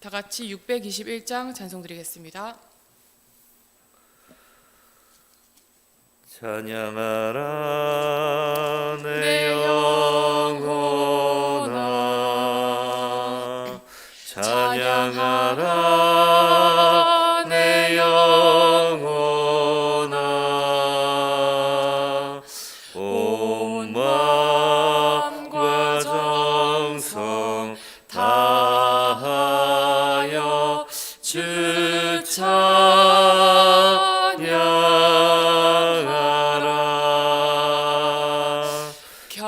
다 같이 621장 찬송 드리겠습니다. 찬양하라 내 영혼아, 찬양하라 내 영혼아, 온 마음과 정성 다하여 주 찬양하라.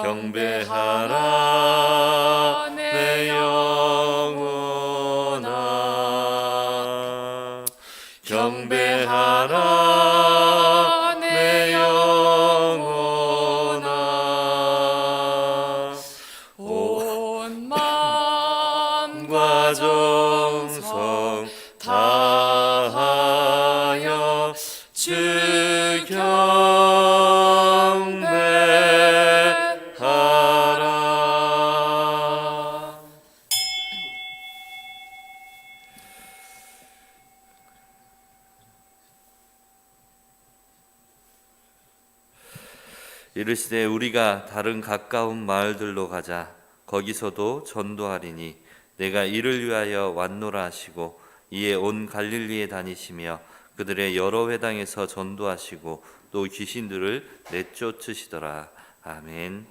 경배하라 내 영혼아, 경배하라 내 영혼아, 온 마음과 정성 다하여 주 경배하라. 이르시되 우리가 다른 가까운 마을들로 가자. 거기서도 전도하리니 내가 이를 위하여 왔노라 하시고, 이에 온 갈릴리에 다니시며 그들의 여러 회당에서 전도하시고 또 귀신들을 내쫓으시더라. 아멘.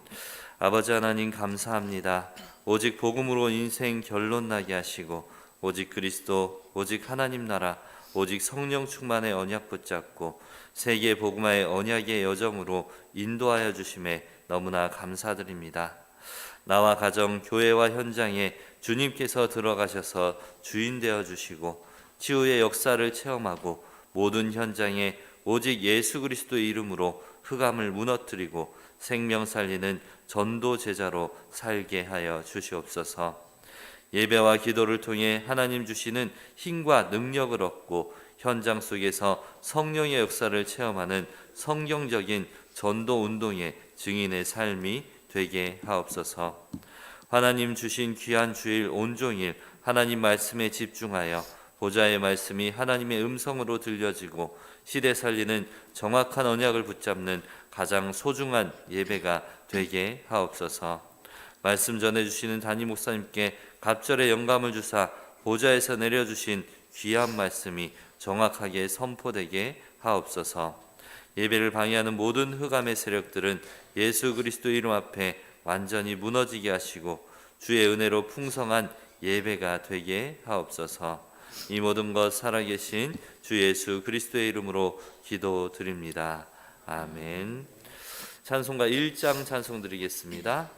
아버지 하나님 감사합니다. 오직 복음으로 인생 결론 나게 하시고, 오직 그리스도, 오직 하나님 나라, 오직 성령 충만의 언약 붙잡고 세계 복음화의 언약의 여정으로 인도하여 주심에 너무나 감사드립니다. 나와 가정, 교회와 현장에 주님께서 들어가셔서 주인 되어 주시고 치유의 역사를 체험하고 모든 현장에 오직 예수 그리스도의 이름으로 흑암을 무너뜨리고 생명 살리는 전도 제자로 살게 하여 주시옵소서. 예배와 기도를 통해 하나님 주시는 힘과 능력을 얻고 현장 속에서 성령의 역사를 체험하는 성경적인 전도 운동의 증인의 삶이 되게 하옵소서. 하나님 주신 귀한 주일 온종일 하나님 말씀에 집중하여 보좌의 말씀이 하나님의 음성으로 들려지고 시대 살리는 정확한 언약을 붙잡는 가장 소중한 예배가 되게 하옵소서. 말씀 전해주시는 담임 목사님께 갑절의 영감을 주사 보좌에서 내려주신 귀한 말씀이 정확하게 선포되게 하옵소서. 예배를 방해하는 모든 흑암의 세력들은 예수 그리스도 이름 앞에 완전히 무너지게 하시고 주의 은혜로 풍성한 예배가 되게 하옵소서. 이 모든 것 살아계신 주 예수 그리스도의 이름으로 기도드립니다. 아멘. 찬송가 1장 찬송 드리겠습니다.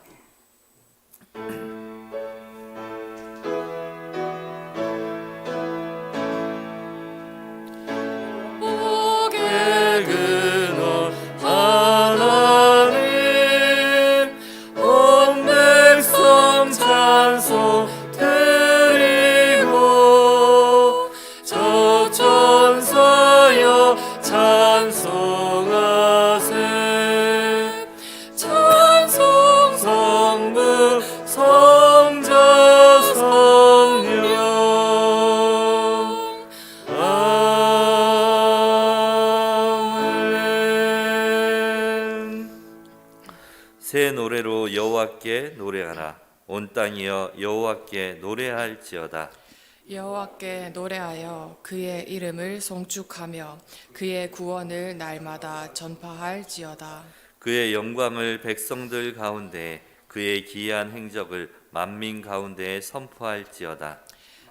새 노래로 여호와께 노래하라. 온 땅이여 여호와께 노래할지어다. 여호와께 노래하여 그의 이름을 송축하며 그의 구원을 날마다 전파할지어다. 그의 영광을 백성들 가운데 그의 기이한 행적을 만민 가운데 선포할지어다.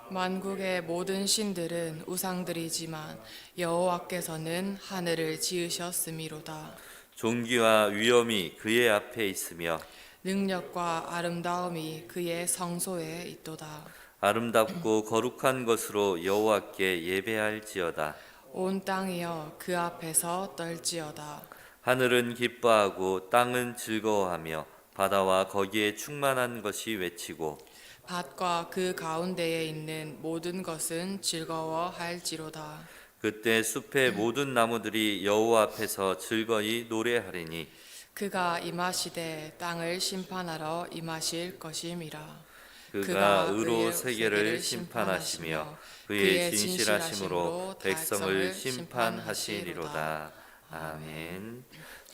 만국의 모든 신들은 우상들이지만 여호와께서는 하늘을 지으셨음이로다. 존귀와 위엄이 그의 앞에 있으며 능력과 아름다움이 그의 성소에 있도다. 아름답고 거룩한 것으로 여호와께 예배할지어다. 온 땅이여 그 앞에서 떨지어다. 하늘은 기뻐하고 땅은 즐거워하며 바다와 거기에 충만한 것이 외치고 밭과 그 가운데에 있는 모든 것은 즐거워할지로다. 그때 숲의 모든 나무들이 여호와 앞에서 즐거이 노래하리니 그가 임하시되 땅을 심판하러 임하실 것임이라. 그가 의로 세계를 심판하시며 그의 진실하심으로 백성을 심판하시리로다. 아멘.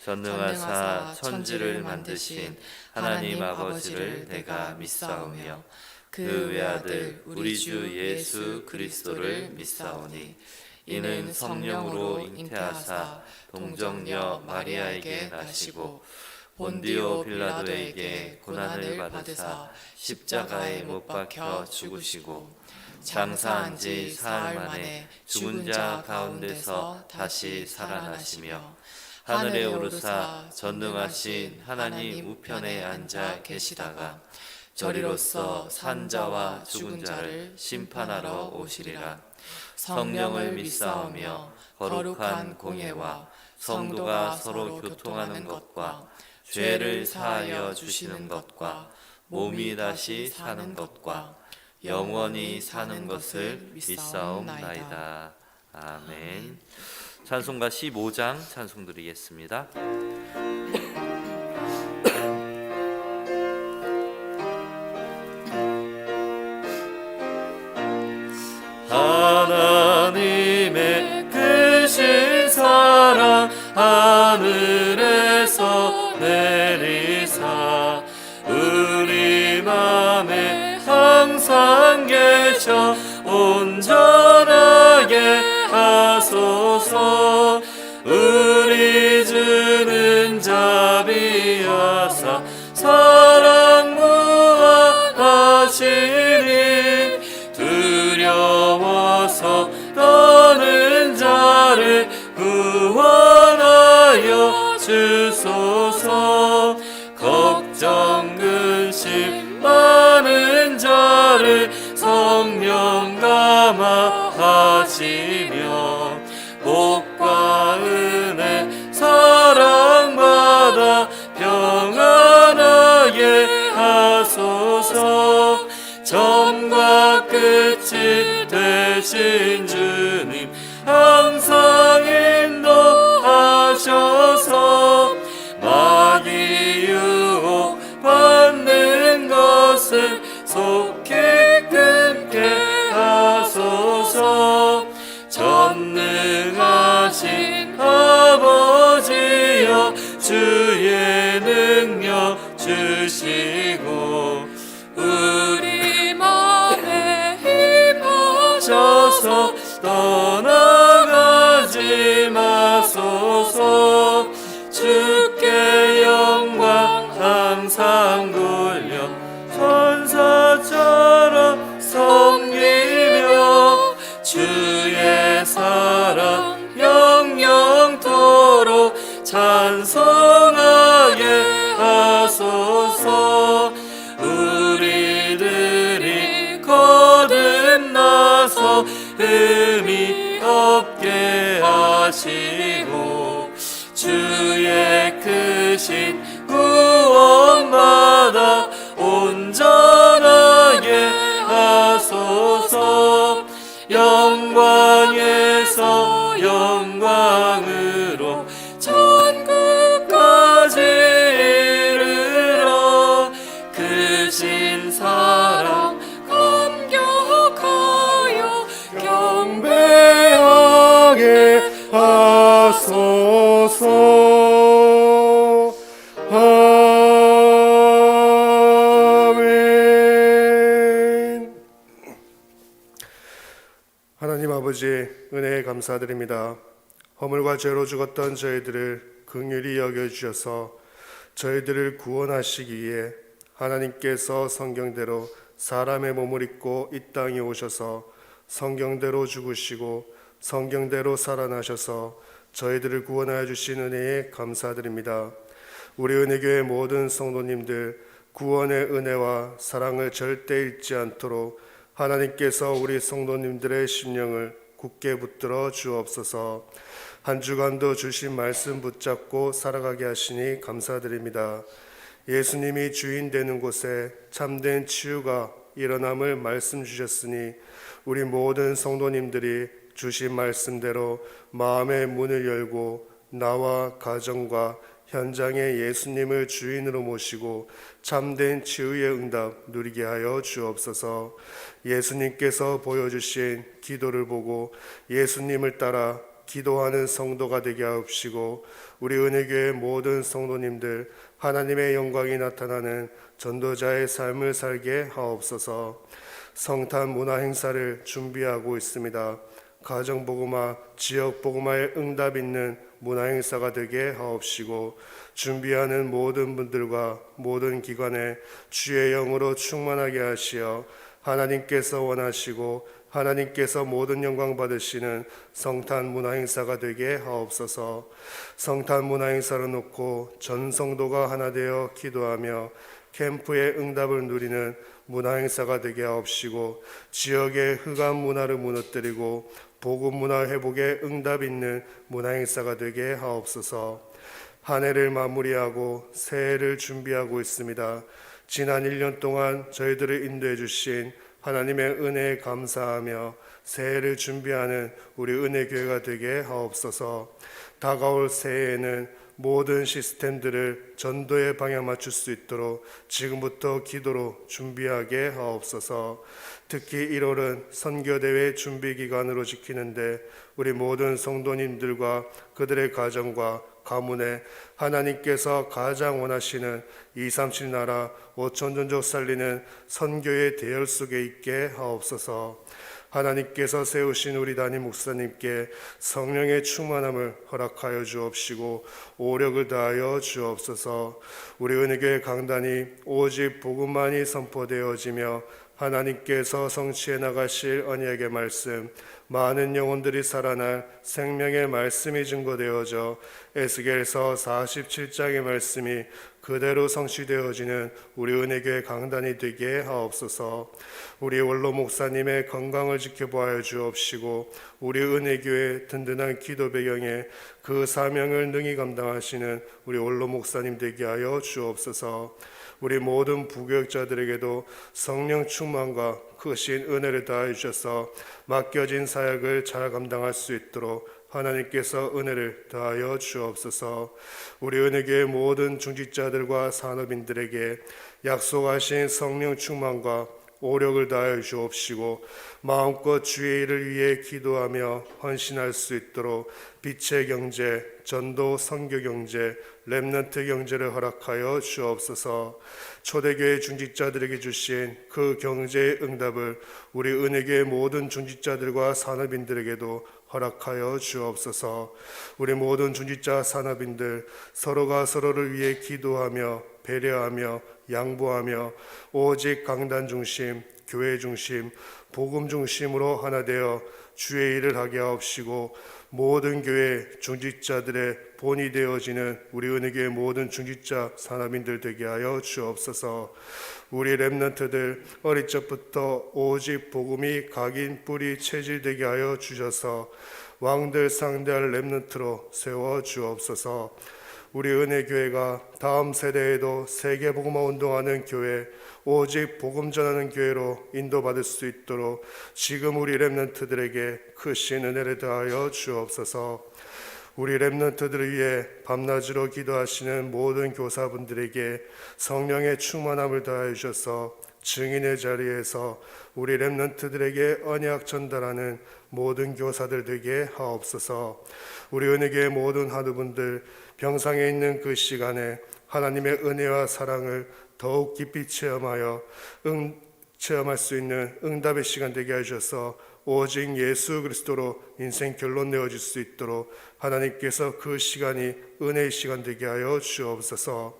전능하사 천지를 만드신 하나님 아버지를 내가 믿사오며 그 외아들 우리 주 예수 그리스도를 믿사오니 이는 성령으로 잉태하사 동정녀 마리아에게 나시고 본디오 빌라도에게 고난을 받으사 십자가에 못 박혀 죽으시고 장사한 지 사흘 만에 죽은 자 가운데서 다시 살아나시며 하늘에 오르사 전능하신 하나님 우편에 앉아 계시다가 저리로서 산 자와 죽은 자를 심판하러 오시리라. 성령을 믿사오며 거룩한 공예와 성도가 서로 교통하는 것과 죄를 사하여 주시는 것과 몸이 다시 사는 것과 영원히 사는 것을 믿사옵나이다. 아멘. 찬송가 15장 찬송 드리겠습니다. 하나님의 크신 사랑 하늘에서 내리사 우리 맘에 항상 계셔 온전하게 하소서. 우리 주는 자비하사 사랑 무한하시니 두려워서 떠는 자를 구원하여 주소서. 걱정 근심 많은 자를 성령 감화하시며 복과 은혜 사랑받아 평안하게 하소서. 처음과 끝이 되신 주님 항상 인도하셔서 마귀 유혹 받는 것을 속히 끊게 하소서. 전능하신 아버지여 주의 능력 주시고 우리 맘에 힘하셔서 떠나가지 마소서. 주께 영광 항상 돌려 천사처럼 섬기며 주의 사랑 영영토록 찬송하게 하소서. 우리들이 거듭나서 흠이 없게 하시고 주의 크신 구원받아 온전하게 하소서. 영광에서 영광으로 천국까지 이르러 크신 사랑 감격하여 경배하게 하소서. 아멘. 하나님 아버지 은혜에 감사드립니다. 허물과 죄로 죽었던 저희들을 긍휼히 여겨주셔서 저희들을 구원하시기 위해 하나님께서 성경대로 사람의 몸을 입고 이 땅에 오셔서 성경대로 죽으시고 성경대로 살아나셔서 저희들을 구원하여 주신 은혜에 감사드립니다. 우리 은혜교회 모든 성도님들 구원의 은혜와 사랑을 절대 잃지 않도록 하나님께서 우리 성도님들의 심령을 굳게 붙들어 주옵소서. 한 주간도 주신 말씀 붙잡고 살아가게 하시니 감사드립니다. 예수님이 주인 되는 곳에 참된 치유가 일어남을 말씀 주셨으니 우리 모든 성도님들이 주신 말씀대로 마음의 문을 열고 나와 가정과 현장에 예수님을 주인으로 모시고 참된 치유의 응답 누리게 하여 주옵소서. 예수님께서 보여주신 기도를 보고 예수님을 따라 기도하는 성도가 되게 하옵시고, 우리 은혜교회 모든 성도님들 하나님의 영광이 나타나는 전도자의 삶을 살게 하옵소서. 성탄 문화 행사를 준비하고 있습니다. 가정복음화, 지역복음화에 응답 있는 문화 행사가 되게 하옵시고, 준비하는 모든 분들과 모든 기관에 주의 영으로 충만하게 하시어 하나님께서 원하시고 하나님께서 모든 영광 받으시는 성탄 문화 행사가 되게 하옵소서. 성탄 문화 행사를 놓고 전 성도가 하나 되어 기도하며 캠프의 응답을 누리는 문화 행사가 되게 하옵시고, 지역의 흑암 문화를 무너뜨리고 복음 문화 회복에 응답 있는 문화 행사가 되게 하옵소서. 한 해를 마무리하고 새해를 준비하고 있습니다. 지난 1년 동안 저희들을 인도해 주신 하나님의 은혜에 감사하며 새해를 준비하는 우리 은혜교회가 되게 하옵소서. 다가올 새해에는 모든 시스템들을 전도의 방향 맞출 수 있도록 지금부터 기도로 준비하게 하옵소서. 특히 1월은 선교대회 준비기간으로 지키는데 우리 모든 성도님들과 그들의 가정과 가문에 하나님께서 가장 원하시는 237 나라 5천 종족 살리는 선교의 대열 속에 있게 하옵소서. 하나님께서 세우신 우리 담임 목사님께 성령의 충만함을 허락하여 주옵시고 오력을 다하여 주옵소서. 우리 은혜교회 강단이 오직 복음만이 선포되어지며 하나님께서 성취해 나가실 언약의 말씀, 많은 영혼들이 살아날 생명의 말씀이 증거되어져 에스겔서 47장의 말씀이 그대로 성취되어지는 우리 은혜교회 강단이 되게 하옵소서. 우리 원로 목사님의 건강을 지켜보아 주옵시고 우리 은혜교회 든든한 기도 배경에 그 사명을 능히 감당하시는 우리 원로 목사님 되게 하여 주옵소서. 우리 모든 부교역자들에게도 성령 충만과 크신 은혜를 다해 주셔서 맡겨진 사역을 잘 감당할 수 있도록 하나님께서 은혜를 다하여 주옵소서. 우리 은혜교회 모든 중직자들과 산업인들에게 약속하신 성령 충만과 오력을 다하여 주옵시고 마음껏 주의 일을 위해 기도하며 헌신할 수 있도록 빛의 경제, 전도 선교 경제, 렘넌트 경제를 허락하여 주옵소서. 초대교회 중직자들에게 주신 그 경제의 응답을 우리 은혜교회 모든 중직자들과 산업인들에게도 허락하여 주옵소서. 우리 모든 중직자 산업인들 서로가 서로를 위해 기도하며 배려하며 양보하며 오직 강단 중심, 교회 중심, 복음 중심으로 하나 되어 주의 일을 하게 하옵시고 모든 교회 중직자들의 본이 되어지는 우리 은혜교회 모든 중직자 산업인들 되게 하여 주옵소서. 우리 렘넌트들 어릴 적부터 오직 복음이 각인 뿌리 체질되게 하여 주셔서 왕들 상대할 렘넌트로 세워 주옵소서. 우리 은혜교회가 다음 세대에도 세계복음화 운동하는 교회, 오직 복음 전하는 교회로 인도받을 수 있도록 지금 우리 렘넌트들에게 크신 은혜를 다하여 주옵소서. 우리 렘넌트들을 위해 밤낮으로 기도하시는 모든 교사분들에게 성령의 충만함을 다하여 주셔서 증인의 자리에서 우리 렘넌트들에게 언약 전달하는 모든 교사들 되게 하옵소서. 우리 은혜교회 모든 하두분들 병상에 있는 그 시간에 하나님의 은혜와 사랑을 더욱 깊이 체험하여 체험할 수 있는 응답의 시간 되게 하셔서 오직 예수 그리스도로 인생 결론 내어질 수 있도록 하나님께서 그 시간이 은혜의 시간 되게 하여 주옵소서.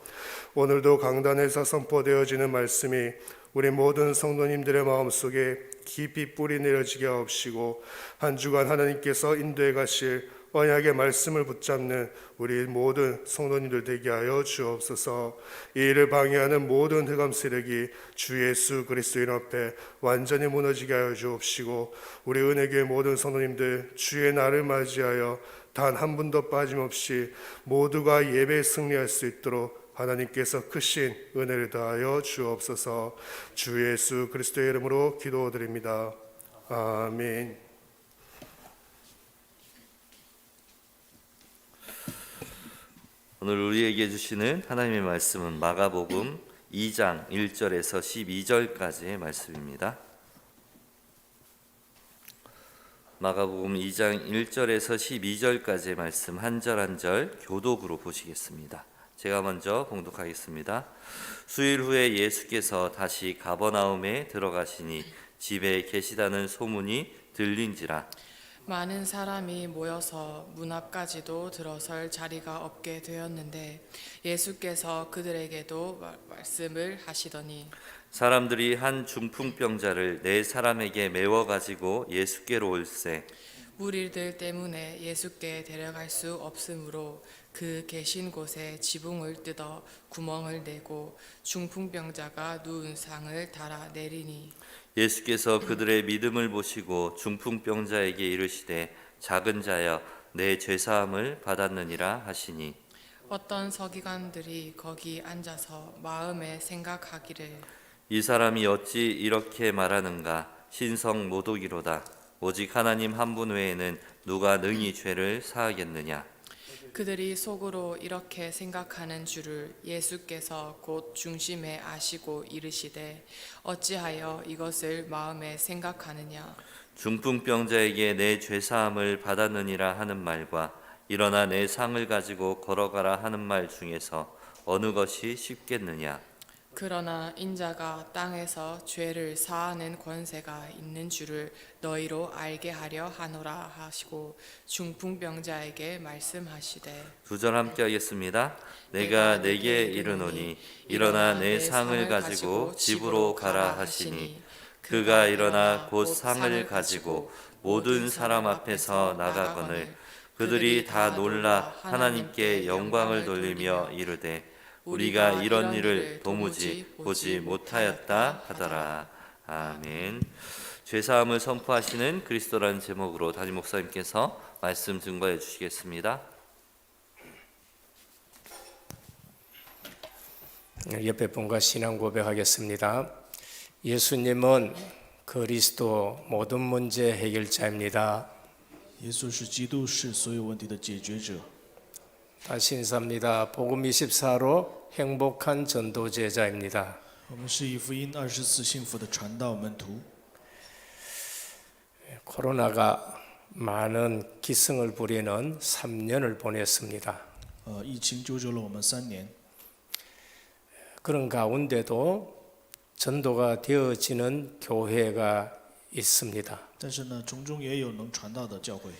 오늘도 강단에서 선포되어지는 말씀이 우리 모든 성도님들의 마음속에 깊이 뿌리 내려지게 하옵시고 한 주간 하나님께서 인도해 가실 언약의 말씀을 붙잡는 우리 모든 성도님들 되게 하여 주옵소서. 이 일을 방해하는 모든 흑암 세력이 주 예수 그리스도인 앞에 완전히 무너지게 하여 주옵시고 우리 은혜교회 모든 성도님들 주의 날을 맞이하여 단 한 분도 빠짐없이 모두가 예배에 승리할 수 있도록 하나님께서 크신 은혜를 다하여 주옵소서. 주 예수 그리스도의 이름으로 기도드립니다. 아멘. 오늘 우리에게 주시는 하나님의 말씀은 마가복음 2장 1절에서 12절까지의 말씀입니다. 마가복음 2장 1절에서 12절까지의 말씀 한 절 한 절 교독으로 보시겠습니다. 제가 먼저 봉독하겠습니다. 수일 후에 예수께서 다시 가버나움에 들어가시니 집에 계시다는 소문이 들린지라. 많은 사람이 모여서 문 앞까지도 들어설 자리가 없게 되었는데 예수께서 그들에게도 말씀을 하시더니 사람들이 한 중풍병자를 네 사람에게 메워 가지고 예수께로 올세. 무리들 때문에 예수께 데려갈 수 없으므로 그 계신 곳에 지붕을 뜯어 구멍을 내고 중풍병자가 누운 상을 달아 내리니 예수께서 그들의 믿음을 보시고 중풍병자에게 이르시되 작은 자여 내 죄사함을 받았느니라 하시니 어떤 서기관들이 거기 앉아서 마음에 생각하기를 이 사람이 어찌 이렇게 말하는가 신성 모독이로다. 오직 하나님 한 분 외에는 누가 능히 죄를 사하겠느냐. 그들이 속으로 이렇게 생각하는 줄을 예수께서 곧 중심에 아시고 이르시되 어찌하여 이것을 마음에 생각하느냐. 중풍병자에게 내 죄사함을 받았느니라 하는 말과 일어나 내 상을 가지고 걸어가라 하는 말 중에서 어느 것이 쉽겠느냐. 그러나 인자가 땅에서 죄를 사하는 권세가 있는 줄을 너희로 알게 하려 하노라 하시고 중풍병자에게 말씀하시되 두 절 함께 하겠습니다. 내가 내게 이르노니 일어나 내 상을 가지고 집으로 가라 하시니 그가 일어나 곧 상을 가지고 모든 사람 앞에서 나가거늘 그들이 다 놀라 하나님께 영광을 돌리며 이르되 우리가 이런 일을 도무지 보지 못하였다 하더라. 아멘. 죄사함을 선포하시는 그리스도라는 제목으로 담임 목사님께서 말씀 증거해 주시겠습니다. 옆에 분과 신앙 고백하겠습니다. 예수님은 그리스도 모든 문제 해결자입니다. 耶稣是基督，是所有问题的解决者。 다시 인사합니다. 복음 24로 행복한 전도 제자입니다. 我们是以福音24幸福的传道门徒。 코로나가 많은 기승을 부리는 3년을 보냈습니다. 疫情揪着了我们3年， 그런 가운데도 전도가 되어지는 교회가 있습니다. 但是呢，从中也有能传道的教会。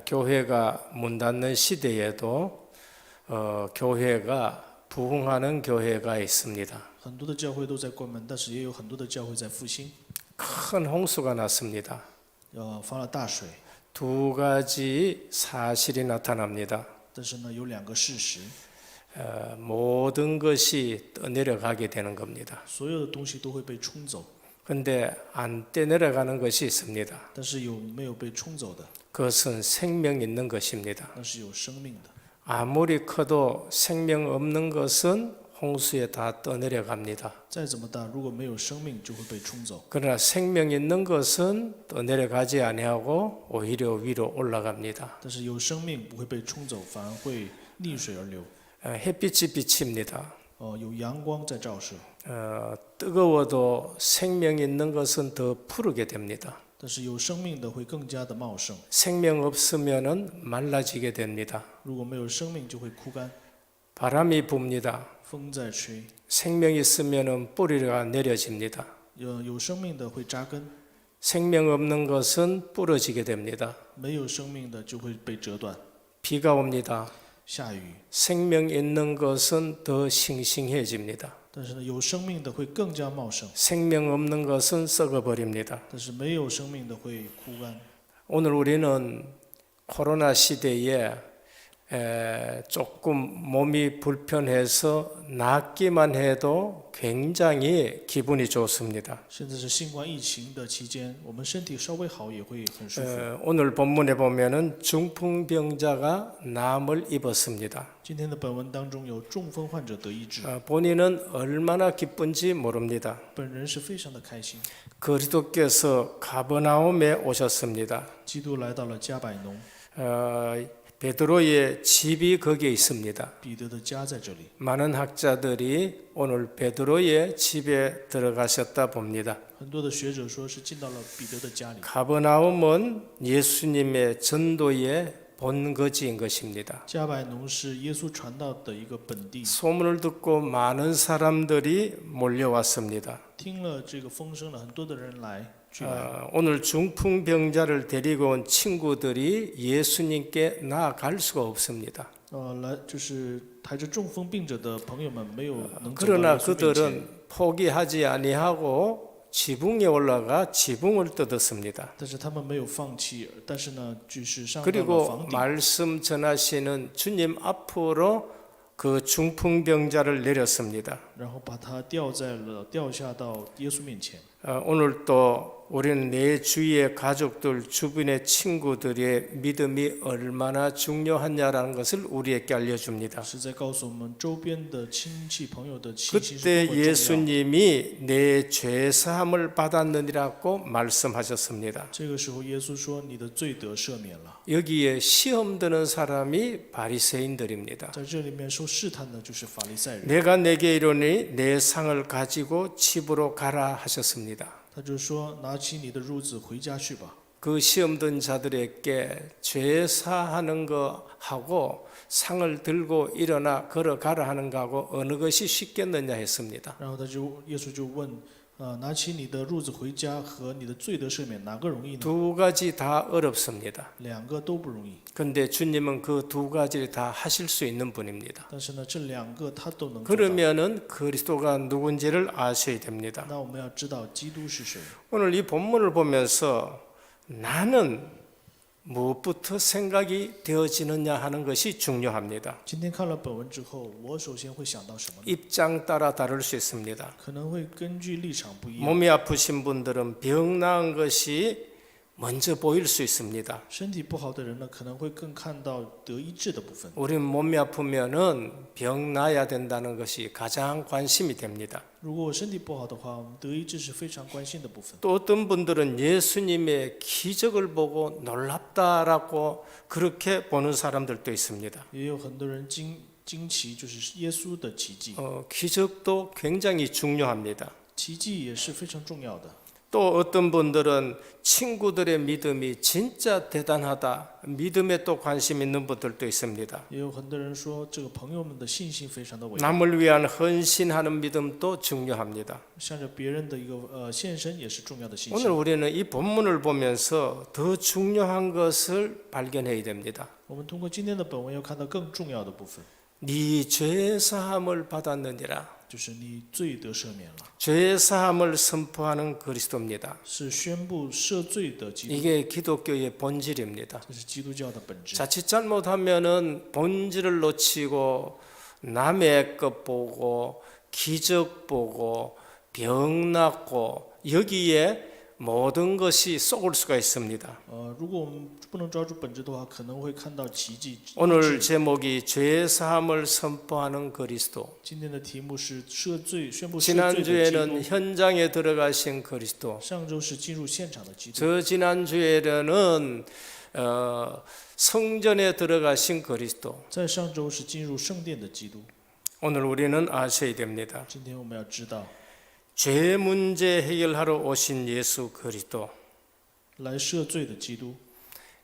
교회가 문 닫는 시대에도 교회가 부흥하는 교회가 있습니다. 很多的教会都在关门，但是也有很多的教会在复兴。 큰 홍수가 났습니다. 发了大水， 두 가지 사실이 나타납니다. 但是呢，有2个事实， 모든 것이 떠내려가게 되는 겁니다. 所有的东西都会被冲走， 그런데 안 떠내려가는 것이 있습니다. 但是有没有被冲走的？ 그것은 생명 있는 것입니다. 那是有生命的。 아무리 커도 생명 없는 것은 홍수에 다 떠내려갑니다. 再怎么大，如果没有生命，就会被冲走。 그러나 생명 있는 것은 떠내려가지 아니하고 오히려 위로 올라갑니다. 但是有生命不会被冲走，反而会逆水而流。 햇빛이 비칩니다. 有阳光在照射， 뜨거워도 생명 있는 것은 더 푸르게 됩니다. 但是有生命的会更加的茂盛。 생명 없으면은 말라지게 됩니다. 如果没有生命，就会枯干。 바람이 붑니다. 风在吹， 생명 있으면은 뿌리가 내려집니다. 有生命的会扎根， 생명 없는 것은 부러지게 됩니다. 没有生命的就会被折断。 비가 옵니다. 下雨， 생명 있는 것은 더 싱싱해집니다. 但是呢，有生命的会更加茂盛， 생명 없는 것은 썩어버립니다. 但是没有生命的会枯干。 오늘 우리는 코로나 시대에 조금 몸이 불편해서 낫기만 해도 굉장히 기분이 좋습니다. 现在是新冠疫情的期间，我们身体稍微好也会很舒服。 오늘 본문에 보면은 중풍병자가 남을 입었습니다. 今天的本文当中有中风患者得医治， 본인은 얼마나 기쁜지 모릅니다. 本人是非常的开心。 그리스도께서 가버나움에 오셨습니다. 基督来到了加百农， 베드로의 집이 거기에 있습니다.彼得的家在这里。 많은 학자들이 오늘 베드로의 집에 들어가셨다 봅니다. 很多的学者说是进到了彼得的家里。 가버나움은 예수님의 전도의 본거지인 것입니다. 加百农是耶稣传道的一个本地。 소문을 듣고 많은 사람들이 몰려왔습니다. 听了这个风声了，很多的人聚来。 오늘 중풍병자를 데리고 온 친구들이 예수님께 나아갈 수가 없습니다. 来就是抬着中风病者的朋友们没有能走到 그러나 耶稣面前， 그들은 포기하지 아니하고 지붕에 올라가 지붕을 뜯었습니다. 但是他们没有放弃，但是呢，就是上到了 그리고 房顶， 말씀 전하시는 주님 앞으로 그 중풍병자를 내렸습니다. 然后把他吊下到耶稣面前。 오늘 또 우리는 내 주위의 가족들, 주변의 친구들의 믿음이 얼마나 중요하냐라는 것을 우리에게 알려줍니다. 是在告诉我们周边的亲戚朋友的信心是 그때 多么重要。 예수님이 내 죄 사함을 받았느니라고 말씀하셨습니다. 这个时候，耶稣说：“你的罪得赦免了。 여기에 시험 드는 사람이 바리새인들입니다. 在这里面受试探的就是法利赛人。 내가 내게 이르니 내 상을 가지고 집으로 가라 하셨습니다. 他就说：“拿起你的褥子回家去吧。 그 시험 든 자들에게 죄 사하는 거 하고 상을 들고 일어나 걸어가라 하는 거하고 어느 것이 쉽겠느냐 했습니다. ”然后耶稣就问：“拿起你的褥子回家和你的罪得赦免，哪个容易呢？ 두 가지 다 어렵습니다. 两个都不容易。 근데 주님은 그 두 가지를 다 하실 수 있는 분입니다. 但是呢，这两个他都能做到。 그러면은 그리스도가 누군지를 아셔야 됩니다. 那我们要知道基督是谁。 오늘 이 본문을 보면서 나는 무엇부터 생각이 되어지느냐 하는 것이 중요합니다. 今天看了本文之后，我首先会想到什么呢？ 입장 따라 다를 수 있습니다. 可能会根据立场不一样。 몸이 아프신 분들은 병 나은 것이 먼저 보일 수 있습니다. 身体不好的人呢，可能会更看到得医治的部分。 우리는 몸이 아프면은 병 나야 된다는 것이 가장 관심이 됩니다. 如果我身体不好的话，我们得医治是非常关心的部分。 또 어떤 분들은 예수님의 기적을 보고 놀랍다라고 그렇게 보는 사람들도 있습니다. 也有很多人惊奇，就是耶稣的奇迹。 기적도 굉장히 중요합니다. 奇迹也是非常重要的。 또 어떤 분들은 친구들의 믿음이 진짜 대단하다. 믿음에 또 관심 있는 분들도 있습니다. 也有很多人说，这个朋友们的信心非常的伟大， 남을 위한 헌신하는 믿음도 중요합니다. 向着别人的一个献身也是重要的信 오늘 心。 우리는 이 본문을 보면서 더 중요한 것을 발견해야 됩니다. 我们通过今天的本文要看到更重要的部分， 네 죄 사함을 받았느니라. 就是你罪得赦免了， 죄 사함을 선포하는 그리스도입니다. 是宣布赦罪的基督， 이게 기독교의 본질입니다. 这是基督教的本质。 자칫 잘못하면은 본질을 놓치고 남의 것 보고 기적 보고 병 낫고 여기에 모든 것이 쏙을 수가 있습니다. 如果我们不能抓住本质的话，可能会看到奇迹。 오늘 제목이 죄 사함을 선포하는 그리스도. 今天的题目是赦罪，宣布赦罪的基 지난주에는 督。 현장에 들어가신 그리스도. 上周是进入现场的基督， 저 지난주에는 성전에 들어가신 그리스도. 在上周是进入圣殿的基督。 오늘 우리는 아셔야 됩니다. 今天我们要知道， 죄 문제 해결하러 오신 예수 그리스도. 来赦罪的基督，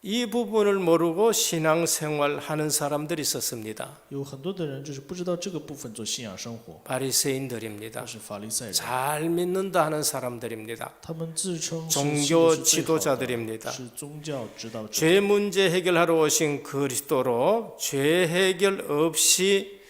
이 부분을 모르고 신앙생활 하는 사람들이 있었습니다. 有很多的人就是不知道这个部分做信仰生活， 바리새인들입니다. 都是法利赛人， 잘 믿는다 하는 사람들입니다. 他们自称是 종교 信的是最好的 지도자들입니다. 是宗教指导者。 죄 문제 해결하러 오신 그리스도로 죄 해결 없이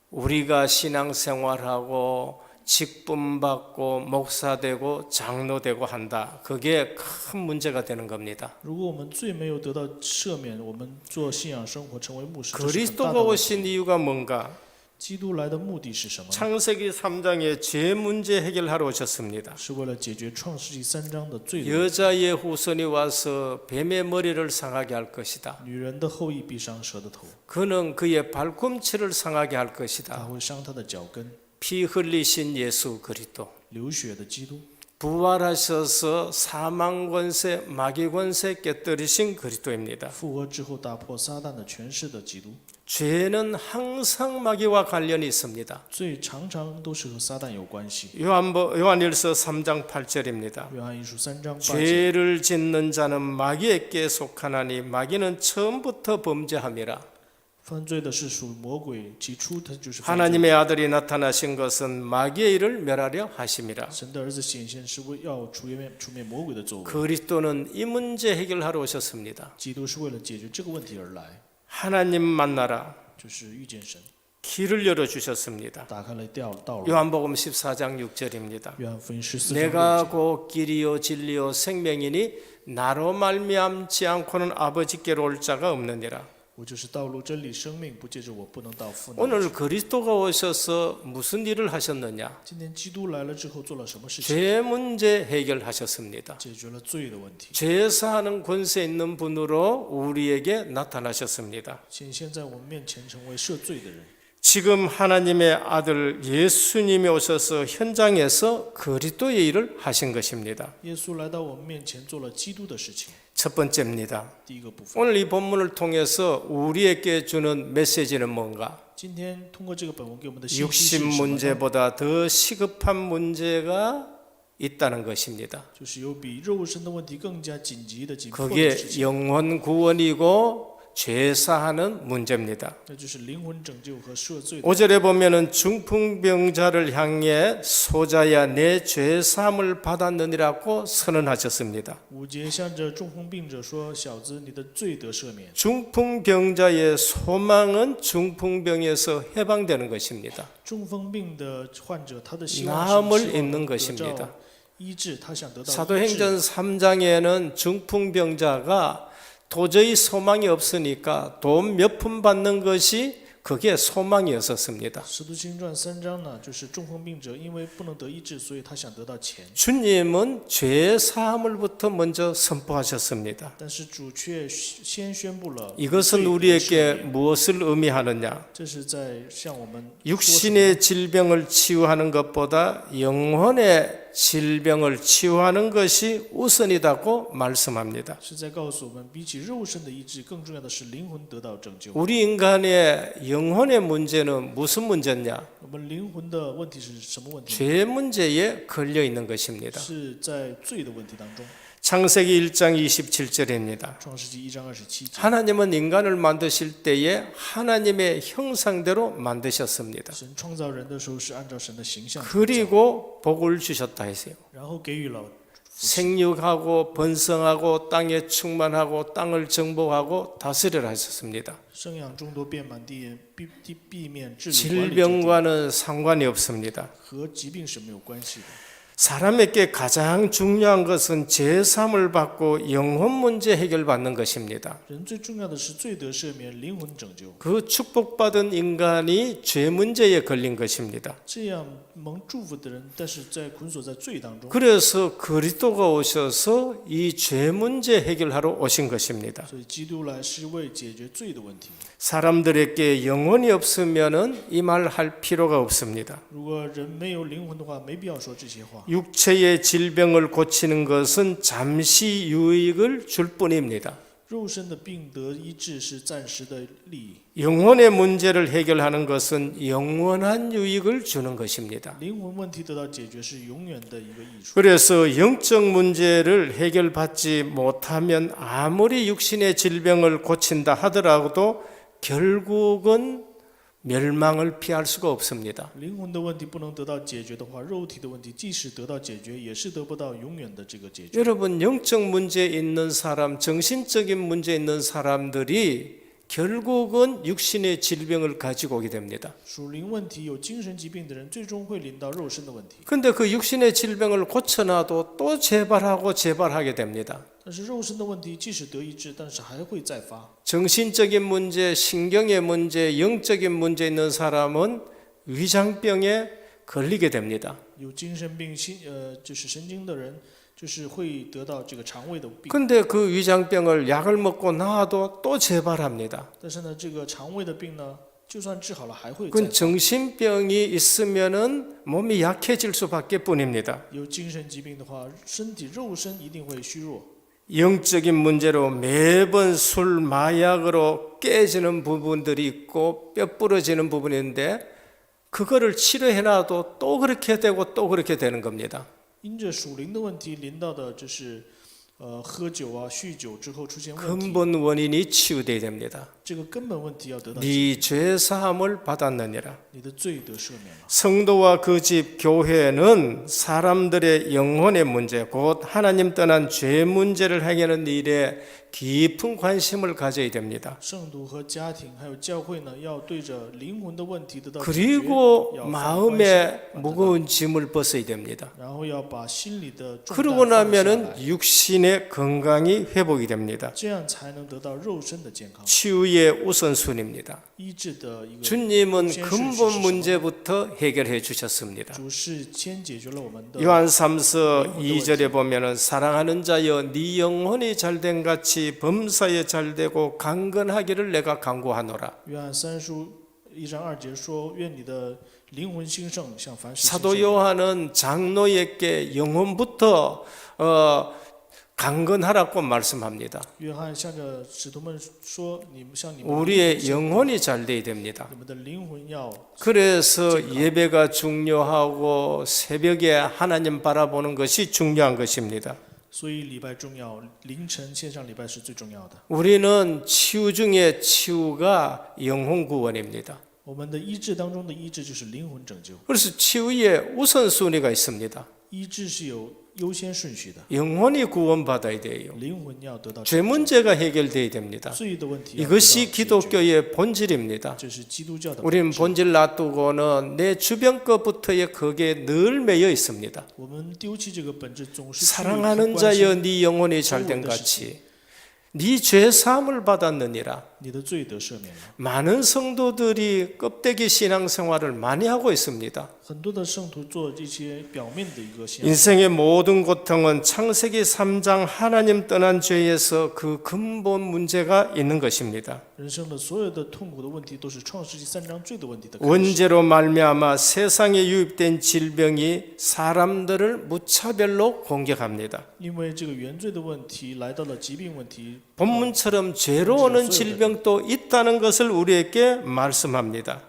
우리가 신앙생활하고 직분받고 목사되고 장로되고 한다. 그게 큰 문제가 되는 겁니다. 如果我们罪没有得到赦免，我们做信仰生活成为牧师，这是很大 그리스도가 的问题。 오신 이유가 뭔가? 基督来的目的是什么呢？ 창세기 3장에 죄 문제 해결하러 오셨습니다. 是为了解决创世纪3章的罪的问题。 여자의 후손이 와서 뱀의 머리를 상하게 할 것이다. 女人的后裔必伤蛇的头， 그는 그의 발꿈치를 상하게 할 他 것이다. 会伤他的脚跟。 피 흘리신 예수 그리스도. 流血的基督， 부활하셔서 사망 권세, 마귀 권세 깨뜨리신 그리스도입니다. 复活之后打破撒旦的权势的基督， 죄는 항상 마귀와 관련이 있습니다. 罪常常都是和撒旦有关系。 요한일서 3장 8절입니다. 约翰一书3章8节， 죄를 짓는 자는 마귀에게 속하나니 마귀는 처음부터 범죄함이라. 犯罪的是属魔鬼，起初他就是犯罪。 하나님의 아들이 나타나신 것은 마귀의 일을 멸하려 하심이라. 神的儿子显现是为要除灭魔鬼的作为， 그리스도는 이 문제 해결하러 오셨습니다. 基督是为了解决这个问题而来， 하나님 만나라. 就是遇见神， 길을 열어 주셨습니다. 打开了道路。 요한복음 14장 6절입니다. 约翰福音14章 내가 6节， 곧 길이요 진리요 생명이니 나로 말미암지 않고는 아버지께로 올 자가 없느니라. 我就是道路、真理、生命，不借着我不能到父那里 오늘 去。 그리스도가 오셔서 무슨 일을 하셨느냐? 今天基督来了之后做了什么事情？ 죄 문제 해결하셨습니다. 解决了罪的问题， 죄 사하는 권세 있는 분으로 우리에게 나타나셨습니다. 显现在我们面前成为赦罪的人。 지금 하나님의 아들 예수님이 오셔서 현장에서 그리스도의 일을 하신 것입니다. 耶稣来到我们面前做了基督的事情。 첫 번째입니다. 第一个部分， 오늘 이 본문을 통해서 우리에게 주는 메시지는 뭔가? 今天通过这个本文给我们的信息 육신 是什么呢？ 문제보다 더 시급한 문제가 있다는 것입니다. 就是有比肉身的问题更加紧急的紧迫的 그게 事情， 영혼 구원이고 죄사하는 문제입니다. 那就是灵魂拯救和赦罪的。 5절에 보면은 중풍병자를 향해 소자야 내 죄사함을 받았느니라고 선언하셨습니다. 5节向着中风病者说：“小子，你的罪得赦免。 중풍병자의 소망은 중풍병에서 해방되는 것입니다. 中风病的患者，他的希望 나음을 是希望 입는 得 것입니다. 到医治，他想得到医治。 사도행전 3장에는 중풍병자가 도저히 소망이 없으니까 돈 몇 푼 받는 것이 그게 소망이었었습니다. 使徒行传3章呢，就是中风病者因为不能得医治，所以他想得到钱。 주님은 죄 사함을부터 먼저 선포하셨습니다. 但是主却先宣布了 이것은 罪得赦 우리에게 免 무엇을 의미하느냐? 这是在向我们说什么 육신의 질병을 치유하는 것보다 영혼의 질병을 치유하는 것이 우선이라고 말씀합니다. 是在告诉我们，比起肉身的医治，更重要的是灵魂得到拯救。 우리 인간의 영혼의 문제는 무슨 문제냐? 我们灵魂的问题是什么问题？ 죄 문제에 걸려 있는 것입니다. 是在罪的问题当中。 창세기 1장 27절입니다. 创世纪1章27节， 하나님은 인간을 만드실 때에 하나님의 형상대로 만드셨습니다. 神创造人的时候是按照神的形象创造， 그리고 복을 주셨다 했어요. 然后给予了 생육하고 번성하고 땅에 충만하고 땅을 정복하고 다스리라 하셨습니다. 生养众多，遍满地面，治理管理整治， 질병과는 상관이 없습니다. 和疾病是没有关系的。 사람에게 가장 중요한 것은 죄사함을 받고 영혼 문제 해결받는 것입니다. 人最重要的是罪得赦免，灵魂拯救。 그 축복받은 인간이 죄 문제에 걸린 것입니다. 这样蒙祝福的人，但是在捆锁在罪当中， 그래서 그리스도가 오셔서 이 죄 문제 해결하러 오신 것입니다. 所以基督来是为解决罪的问题。 사람들에게 영혼이 없으면은 이 말 할 필요가 없습니다. 如果人没有灵魂的话，没必要说这些话。 육체의 질병을 고치는 것은 잠시 유익을 줄 뿐입니다. 肉身的病得医治是暂时的利益， 영혼의 문제를 해결하는 것은 영원한 유익을 주는 것입니다. 灵魂问题得到解决是永远的一个益处。 그래서 영적 문제를 해결받지 못하면 아무리 육신의 질병을 고친다 하더라도 결국은 멸망을 피할 수가 없습니다. 灵魂的问题不能得到解决的话，肉体的问题即使得到解决，也是得不到永远的这个解决。 여러분 영적 문제 있는 사람, 정신적인 문제 있는 사람들이 결국은 육신의 질병을 가지고 오게 됩니다. 属灵问题有精神疾病的人，最终会临到肉身的问题。 근데 그 육신의 질병을 고쳐놔도 또 재발하고 재발하게 됩니다. 但是肉身的问题即使得医治，但是还会再发。 정신적인 문제, 신경의 문제, 영적인 문제 있는 사람은 위장병에 걸리게 됩니다. 有精神病、就是神经的人，就是会得到这个肠胃的病。 근데 그 위장병을 약을 먹고 나아도 또 재발합니다. 但是呢，这个肠胃的病呢，就算治好了还会再 그건 정신병이 있으면은 몸이 약해질 수밖에 뿐입니다. 有精神疾病的话，身体肉身一定会虚弱。 영적인 문제로 매번 술, 마약으로 깨지는 부분들이 있고 뼈 부러지는 부분이 있는데 그거를 치료해놔도 또 그렇게 되고 또 그렇게 되는 겁니다. 因着属灵的问题临到的，这是喝酒啊、酗酒之后出现问题， 근본 원인이 치유돼야 됩니다. 这个根本问题要得到解决。 네 죄 사함을 받았느니라. 你的罪得赦免了。 성도와 그 집 교회는 사람들의 영혼의 문제, 곧 하나님 떠난 죄 문제를 해결하는 일에 깊은 관심을 가져야 됩니다. 圣徒和家庭还有教会呢，要对着灵魂的问题得到解决， 그리고 要放宽心 마음의 무거운 짐을 벗어야 됩니다. 然后要把心里的重担 그러고 放下 나면은 来， 육신의 건강이 회복이 됩니다. 这样才能得到肉身的健康。 치유의 우선순위입니다. 医治的一个 주님은 先顺序是 근본 什么？ 문제부터 해결해 주셨습니다. 主是先解决了我们的 요한 3서 2절에 보면은 사랑하는 자여 네 영혼이 잘된 같이 범사에 잘되고 강건하기를 내가 간구하노라. 约翰三书1章2节说：“愿你的灵魂兴盛，像凡事兴 사도 盛。 요한은 장로에게 영혼부터 강건하라고 말씀합니다. 约翰向着使徒们说：“你们像你们的 우리의 영혼이 잘 돼야 됩니다. 你们的灵魂要 그래서 예배가 중요하고 새벽에 하나님 바라보는 것이 중요한 것입니다. 所以礼拜重要，凌晨线上礼拜是最重要的。 우리는 치유 중에 치유가 영혼 구원입니다. 我们的医治当中的医治就是灵魂拯救， 그래서 치유에 우선순위가 있습니다. 医治是有优先顺序的， 영혼이 구원받아야 돼요. 灵魂要得到 죄 문제가 해결돼야 됩니다. 罪的问题要得到 이것이 解决， 기독교의 본질입니다. 这是基督教的本 우리는 质。 본질 놔두고는 내 주변 것부터의 거기에 늘 매여 있습니다. 我们丢弃这个本质，总是去 사랑하는 关 자여 心 네 영혼이 잘된 같이 네 죄 사함을 받았느니라. 你的罪得赦免了。 많은 성도들이 껍데기 신앙생활을 많이 하고 있습니다. 很多的圣徒做这些表面的一个信仰， 인생의 모든 고통은 창세기 3장 하나님 떠난 죄에서 그 근본 문제가 있는 것입니다. 人生的所有的痛苦的问题，都是创世纪3章罪的问题的开始。 원죄로 말미암아 세상에 유입된 질병이 사람들을 무차별로 공격합니다. 因为这个原罪的问题来到了疾病问题， 본문처럼 죄로 오는 질병도 있다는 것을 우리에게 말씀합니다.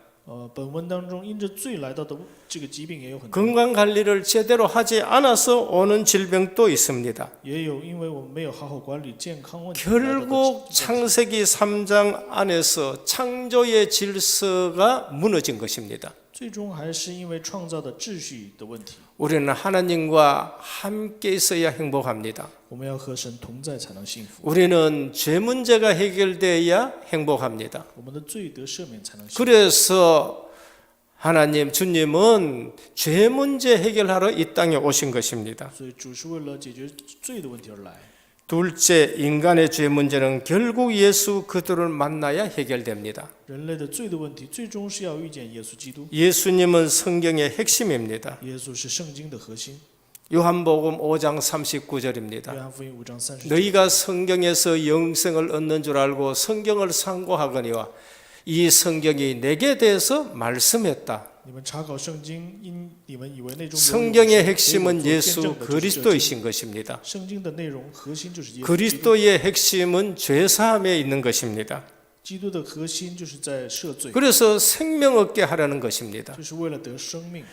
本文当中因着罪来到的这个疾病也有很多， 건강 관리를 제대로 하지 않아서 오는 질병도 있습니다. 也有因为我们没有好好管理健康问题来到的 결국 창세기 3장 안에서 창조의 질서가 무너진 것입니다. 最终还是因为创造的秩序的问题。 우리는 하나님과 함께 있어야 행복합니다. 我们要和神同在才能幸福， 우리는 죄 문제가 해결돼야 행복합니다. 我们的罪得赦免才能幸福。 그래서 하나님 주님은 죄 문제 해결하러 이 땅에 오신 것입니다. 所以主是为了解决罪的问题而来。 둘째, 인간의 죄 문제는 결국 예수 그리스도를 만나야 해결됩니다. 人类的罪的问题，最终是要遇见耶稣基督。 예수님은 성경의 핵심입니다. 耶稣是圣经的核心。 요한복음 5장 39절입니다. 约翰福音5章30节。 너희가 성경에서 영생을 얻는 줄 알고 성경을 상고하거니와 이 성경이 내게 대해서 말씀했다. 你们查考圣经，因你们以为内中有 성경의 永生 핵심은 所以我做见 예수 证的就是这经 그리스도이신 것입니다. 圣经的内容核心就是耶稣基督。 그리스도의 핵심은 죄사함에 있는 것입니다. 基督的核心就是在赦罪， 그래서 생명 얻게 하라는 것입니다. 就是为了得生命。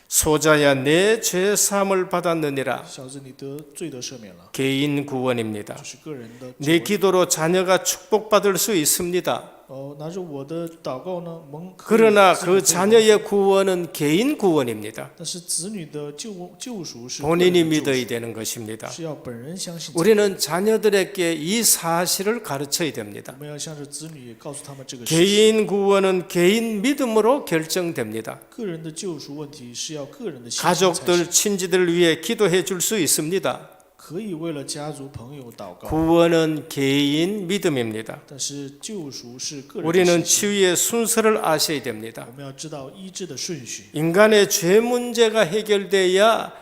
소자야 내 죄사함을 받았느니라. 小子，你得罪得赦免了， 개인 구원입니다. 这是个人的救 내 恩。 기도로 자녀가 축복받을 수 있습니다. 拿着我的祷告呢，可以 그러나 赐 그 给 자녀의 구원은 개인 구원입니다. 但是子女的救赎是 본인이 个人的救 믿어야 되는 것입니다. 赎是要本人相信。 우리는 자녀들에게 이 사실을 가르쳐야 됩니다. 我们要向着子女也告诉他们这个事实。 개인 구원은 개인 믿음으로 결정됩니다. 个人的救赎问题是要个人的信心才 가족들, 行， 친지들 위해 기도해 줄 수 있습니다. 可以为了家族朋友祷告， 구원은 개인 믿음입니다. 但是救赎是个人的 우리는 信心。 치유의 순서를 아셔야 됩니다. 我们要知道医治的顺序。 인간의 죄 문제가 해결돼야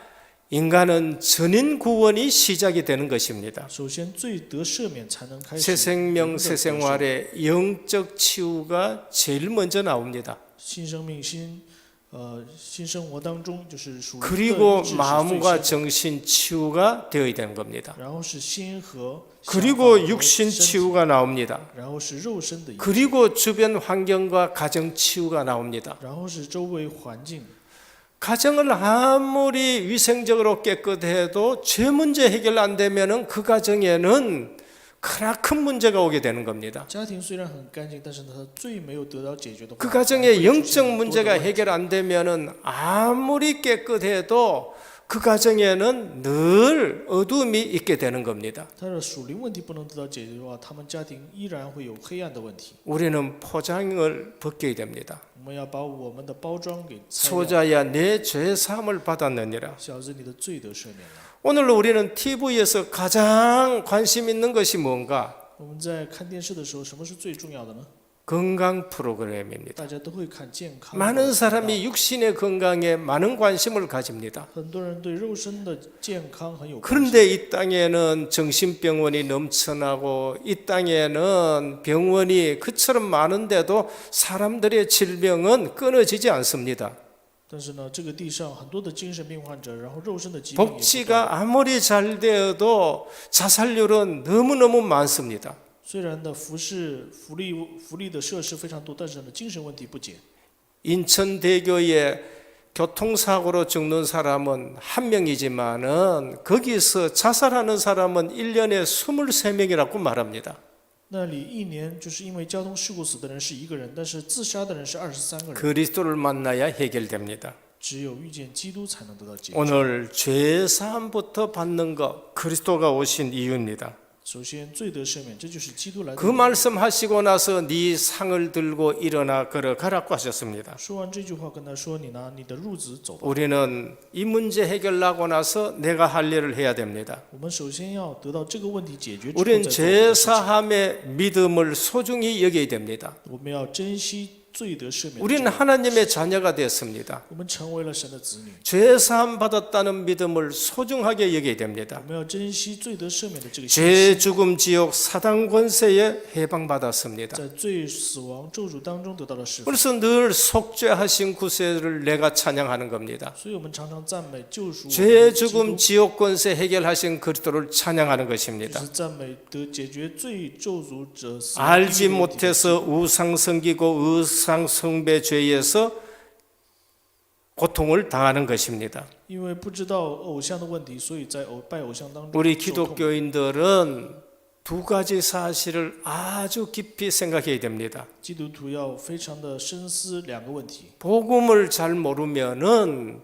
인간은 전인 구원이 시작이 되는 것입니다. 首先罪得赦免才能开始 새 생명, 人的 새 得赦 생활의 영적 치유가 제일 먼저 나옵니다. 新生命新生活当中就是属灵的 그리고 医治是最 마음과 先的 정신 치유가 되어야 되는 겁니다. 然后是心和 그리고 想法和 육신 身体 치유가 나옵니다. 然后是肉身的医治 그리고 주변 환경과 가정 치유가 나옵니다. 然后是周围环境 가정을 아무리 위생적으로 깨끗해도 죄 문제 해결 안 되면은 그 가정에는 크나큰 문제가 오게 되는 겁니다. 家庭虽然很干净，但是呢，他罪没有得到解决的话， 그 还会 가정의 出现 영적 很多的 문제가 问题 해결 안 되면은 아무리 깨끗해도 그 가정에는 늘 어둠이 있게 되는 겁니다. 他的属灵问题不能得到解决的话，他们家庭依然会有黑暗的问题。 우리는 포장을 벗겨야 됩니다. 我们要把我们的包装给拆掉。 소자야 내 죄 사함을 받았느니라. 小子，你的罪得赦免了。 오늘 우리는 TV에서 가장 관심 있는 것이 뭔가? 我们在看电视的时候，什么是最重要的呢？ 건강 프로그램입니다. 大家都会看健康。 많은 사람이 육신의 건강에 많은 관심을 가집니다. 很多人对肉身的健康很有关心。 그런데 이 땅에는 정신병원이 넘쳐나고 이 땅에는 병원이 그처럼 많은데도 사람들의 질병은 끊어지지 않습니다. 但是呢，这个地上很多的精神病患者，然后肉身的疾病也不断。 복지가 아무리 잘 되어도 자살률은 너무너무 많습니다. 虽然的福利的设施非常多，但是呢，精神问题不减。 인천대교에 교통사고로 죽는 사람은 한 명이지만은 거기서 자살하는 사람은 1년에 23명이라고 말합니다. 那里一年就是因为交通事故死的人是1个人，但是自杀的人是23个人。 그리스도를 만나야 해결됩니다. 只有遇见基督才能得到解决。 오늘 죄 사함부터 받는 것 그리스도가 오신 이유입니다. 首先，罪得赦免，这就是基督来的 그 理由。 말씀하시고 나서 네 상을 들고 일어나 걸어가라고 하셨습니다. 说完这句话，跟他说：“你拿你的褥子走吧。 우리는 이 문제 해결하고 나서 내가 할 일을 해야 됩니다. 我们首先要得到这个问题解决之后， 우리는 再做别 죄 的事情 사함의 믿음을 소중히 여겨야 됩니다. 我们要珍惜罪得赦免的这 우리는 个。 하나님의 자녀가 됐습니다. 我们成为了神的子女， 죄 사함 받았다는 믿음을 소중하게 여겨야 됩니다. 我们要珍惜罪得赦免的这个信 죄 心， 죽음 지옥 사단 권세에 해방받았습니다. 在罪死亡咒诅当中得到了释放。 그래서 늘 속죄하신 구세를 내가 찬양하는 겁니다. 所以我们常常赞美救赎我们 죄 的基督， 죽음 지옥 권세 해결하신 그리스도를 찬양하는 就 것입니다. 是赞美得解决罪咒诅者死亡 알지 地狱的问题的 못해서 우상 섬기고 의상 숭배 죄에서 고통을 당하는 것입니다. 因为不知道偶像的问题，所以在拜偶像当中 우리 受痛。 기독교인들은 두 가지 사실을 아주 깊이 생각해야 됩니다. 基督徒要非常的深思2个问题。 복음을 잘 모르면은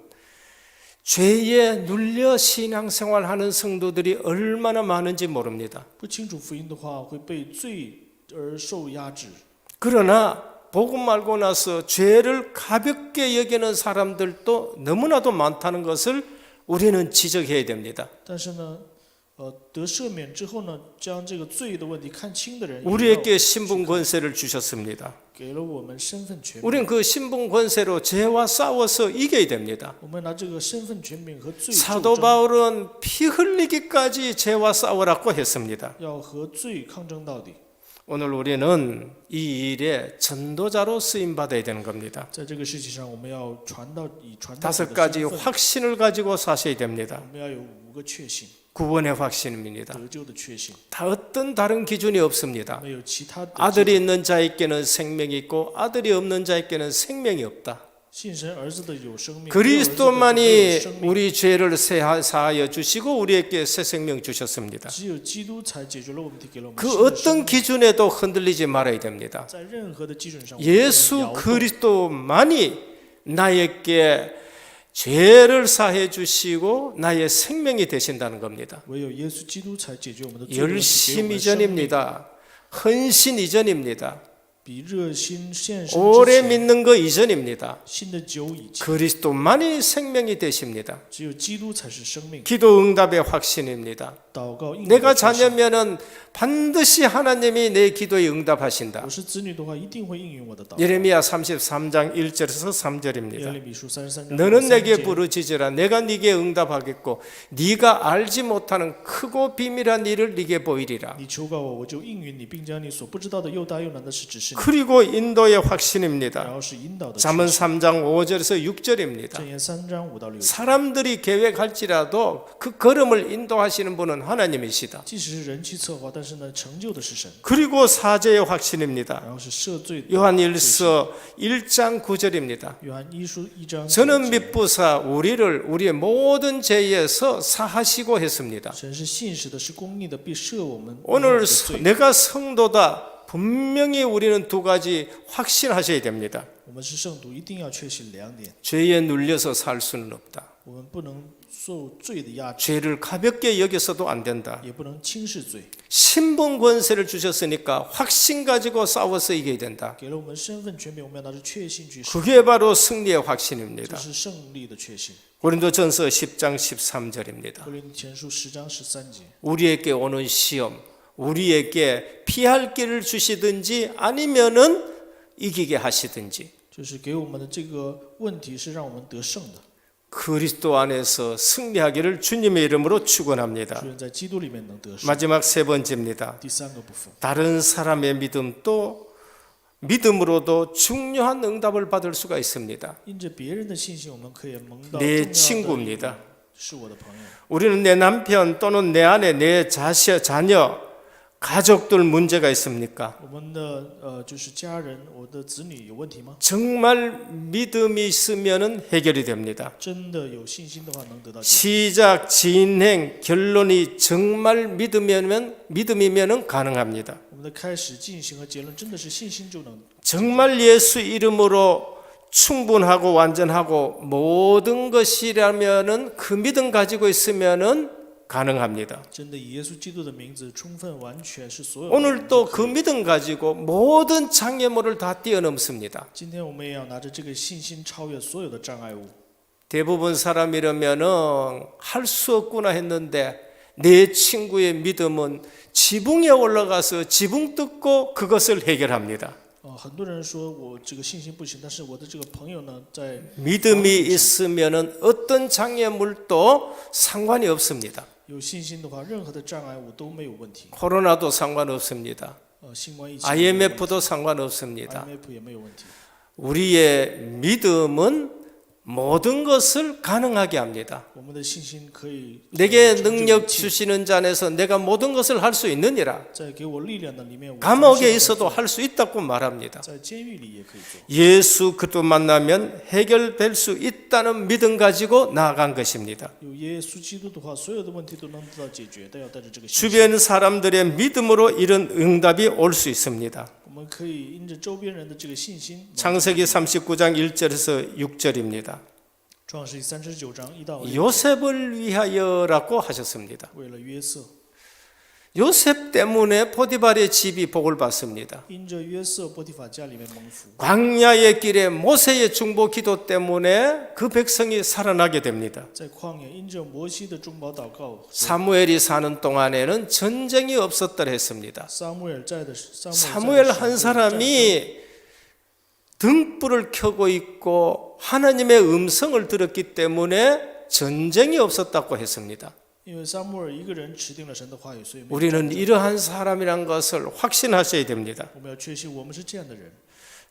죄에 눌려 신앙생활하는 성도들이 얼마나 많은지 모릅니다. 不清楚福音的话，会被罪而受压制。 그러나 복음 알고 나서 죄를 가볍게 여기는 사람들도 너무나도 많다는 것을 우리는 지적해야 됩니다. 但是呢，得赦免之后呢，将这个罪的问题看清的人，也要 우리에게 신분 권세를 주셨습니다. 给了我们身份权柄。 우리는 그 신분 권세로 죄와 싸워서 이겨야 됩니다. 我们拿这个身份权柄和罪 사도 斗争， 바울은 피 흘리기까지 죄와 싸우라고 했습니다. 要和罪抗争到底。 오늘 우리는 이 일에 전도자로 쓰임 받아야 되는 겁니다. 在这个事情上，我们要传道以传道者 다섯 的 가지 身份， 확신을 가지고 사셔야 됩니다. 我们要有5个确信， 구원의 확신입니다. 得救的确信， 다 어떤 다른 기준이 없습니다. 没有其他的。 아들이 있는 자에게는 생명이 있고 아들이 없는 자에게는 생명이 없다. 信神儿子的有生命，没有儿子的没有 그리스도만이 生命。 우리 죄를 사하여 주시고 우리에게 새 생명 주셨습니다. 只有基督才解决了问题，给了我们 그 新的生 어떤 命。 기준에도 흔들리지 말아야 됩니다. 在任何的基准上，我们不能 예수 摇动。 그리스도만이 나에게 죄를 사해 주시고 나의 생명이 되신다는 겁니다. 唯有耶稣基督才解决我们的罪的问题，给我们 열심 的生命。 이전입니다. 헌신 이전입니다. 比热心献身之 오래 前 믿는 거 이전입니다. 信的久以前， 그리스도만이 생명이 되십니다. 只有基督才是生命。 기도 응답의 확신입니다. 祷告应允 내가 的确信 자녀면은 반드시 하나님이 내 기도에 응답하신다. 我是子女的话，一定会应允我的祷告。 예레미야 33장 1절에서 耶 3절입니다. 利米书33章 너는 내게 3节 부르짖으라 내가 네게 응답하겠고 네가 알지 못하는 크고 비밀한 일을 네게 보이리라. 你求告我，我就应允你，并将你所不知道的又大又难的事指示你。 그리고 인도의 확신입니다. 然后是引导的 잠언 确信。 3장 5절에서 6절입니다. 箴言3章5到6节。 사람들이 계획할지라도 그 걸음을 인도하시는 분은 하나님이시다. 即使是人去策划，但是呢，成就的是神。 그리고 사죄의 확신입니다. 然后是赦罪的确信。 요한일서 1장 9절입니다. 约翰一书1章 저는 9节 믿부사 우리를 우리의 모든 죄에서 사하시고 했습니다. 神是信实的，是公义的，必赦我们 오늘 的罪。 내가 성도다. 분명히 우리는 두 가지 확신하셔야 됩니다. 我们是圣徒，一定要确信2点： 죄에 눌려서 살 수는 없다. 我们不能受罪的压制， 죄를 가볍게 여겨서도 안 된다. 也不能轻视罪。 신분 권세를 주셨으니까 확신 가지고 싸워서 이겨야 된다. 给了我们身份权柄，我们要拿着确信去胜， 그게 바로 승리의 这 확신입니다. 是胜利的确信。 고린도전서 10장 13절입니다. 哥林多前书10章13节。 우리에게 오는 시험, 우리에게 피할 길을 주시든지 아니면은 이기게 하시든지 就是给我们的这个问题是让我们得胜的， 그리스도 안에서 승리하기를 주님의 이름으로 축원합니다. 祝愿在基督里面能得胜。 마지막 세 번째입니다. 第3个部分， 다른 사람의 믿음도 믿음으로도 중요한 응답을 받을 수가 있습니다. 因着别人的信心，我们可以蒙到 내 重要的 친구입니다. 是我的朋友。 우리는 내 남편 또는 내 아내, 내 자녀, 가족들 문제가 있습니까? 我们的就是家人，我的子女有问题吗？ 정말 믿음이 있으면 해결이 됩니다. 真的有信心的话，能得到解决。 시작, 진행, 결론이 정말 믿음이면 가능합니다. 我们的开始、进行和结论，真的是信心就能。 정말 예수 이름으로 충분하고 완전하고 모든 것이라면은 그 믿음 가지고 있으면은 가능합니다. 真的以耶稣基督的名字，充分完全是所有。 오늘도 그 믿음 가지고 모든 장애물을 다 뛰어넘습니다. 今天我们也要拿着这个信心，超越所有的障碍物。 대부분 사람이라면은 할 수 없구나 했는데 내 친구의 믿음은 지붕에 올라가서 지붕 뜯고 그것을 해결합니다. 很多人说我这个信心不行，但是我的这个朋友呢，在 믿음이 있으면은 어떤 장애물도 상관이 없습니다. 有信心的话，任何的障碍物都没有问题。 코로나도 상관없습니다. 新冠疫情 IMF도 상관없습니다. IMF 也没有问题。 우리의 믿음은 모든 것을 가능하게 합니다. 我们的信心可以 내게 成就 능력 一切 주시는 자 안에서 내가 모든 것을 할 수 있느니라. 在给我力量的里面，我 감옥에 相信 있어도 할 수 있다고 말합니다. 在监狱里也可以做。 예수 그리스도 만나면 해결될 수 있다는 믿음 가지고 나아간 것입니다. 有耶稣基督的话，所有的问题都能得到解决，但要带着这个信心。 주변 사람들의 믿음으로 이런 응답이 올 수 있습니다. 我们可以因着周边人的这个信心。 창세기 39장 1절에서 6절입니다. 创世记39章1到5节， 요셉을 위하여라고 하셨습니다. 为了约瑟， 요셉 때문에 포디발의 집이 복을 받습니다. 因着约瑟波提法家里面蒙福， 광야의 길에 모세의 중보 기도 때문에 그 백성이 살아나게 됩니다. 在旷野因着摩西的中保祷告， 사무엘이 사는 동안에는 전쟁이 없었더라 했습니다. 撒母耳在的 사무엘 한 사람이 등불을 켜고 있고 하나님의 음성을 들었기 때문에 전쟁이 없었다고 했습니다. 因为撒母耳一个人持定了神的话语，所以没有 우리는 이러한 사람이란 것을 확신하셔야 됩니다. 我们要确信我们是这样的人。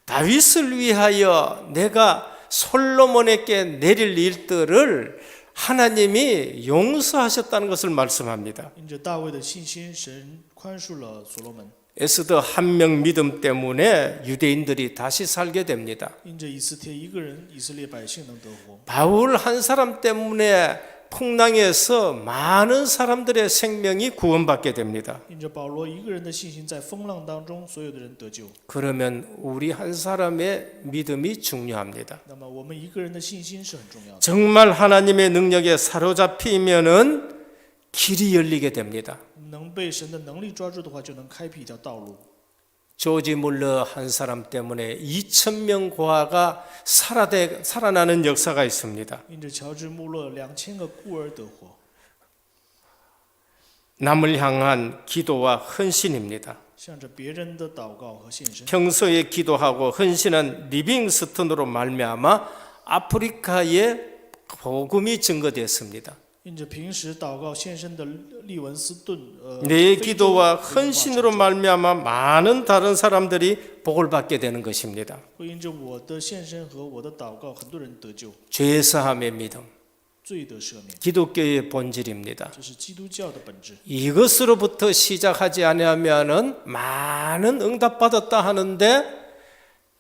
다윗을 위하여 내가 솔로몬에게 내릴 일들을 하나님이 용서하셨다는 것을 말씀합니다. 因着大卫的信心，神宽恕了所罗门。 에스더 한 명 믿음 때문에 유대인들이 다시 살게 됩니다. 因着以斯帖一个人，以色列百姓能得活。 바울 한 사람 때문에 풍랑에서 많은 사람들의 생명이 구원받게 됩니다. 因着保罗一个人的信心，在风浪当中，所有的人得救。 그러면 우리 한 사람의 믿음이 중요합니다. 那么我们一个人的信心是很重要的。 정말 하나님의 능력에 사로잡히면은 길이 열리게 됩니다. 能被神的能力抓住的话，就能开辟一条道路。 조지 물러 한 사람 때문에 2,000명 고아가 살아나는 역사가 있습니다. 因着乔治穆勒2000个孤儿得活， 남을 향한 기도와 헌신입니다. 向着别人的祷告和献身。 평소에 기도하고 헌신한 리빙스턴으로 말미암아 아프리카에 복음이 증거되었습니다. 因着平时祷告献身的利文斯顿， 내 非洲 기도와 文化 헌신으로 成就 말미암아 많은 다른 사람들이 복을 받게 되는 것입니다. 会因着我的献身和我的祷告，很多人得救， 죄사함의 믿음, 罪得赦免， 기독교의 본질입니다. 这是基督教的本质。 이것으로부터 시작하지 아니하면은 많은 응답받았다 하는데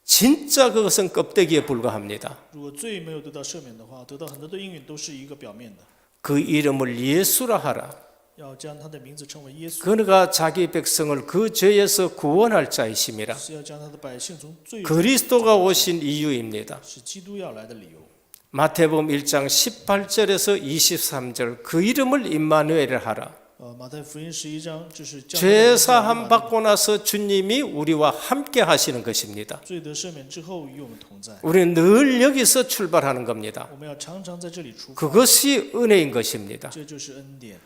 진짜 그것은 껍데기에 불과합니다. 如果罪没有得到赦免的话，得到很多的应允都是一个表面的。 그 이름을 예수라 하라. 要将他的名字称为耶稣， 그가 자기 백성을 그 죄에서 구원할 자이심이라. 是要将他的百姓从罪中 그리스도가 오신 이유입니다. 是基督要来的理由。 마태복음 1장 18절에서 23절 그 이름을 임마누엘 하라. 马太福音11章就是将 죄사함 받고 나서 주님이 우리와 함께 하시는 것입니다. 罪得赦免之后与我们同在。 우리는 늘 여기서 출발하는 겁니다. 我们要常常在这里出发， 그것이 은혜인 것입니다. 这就是恩典。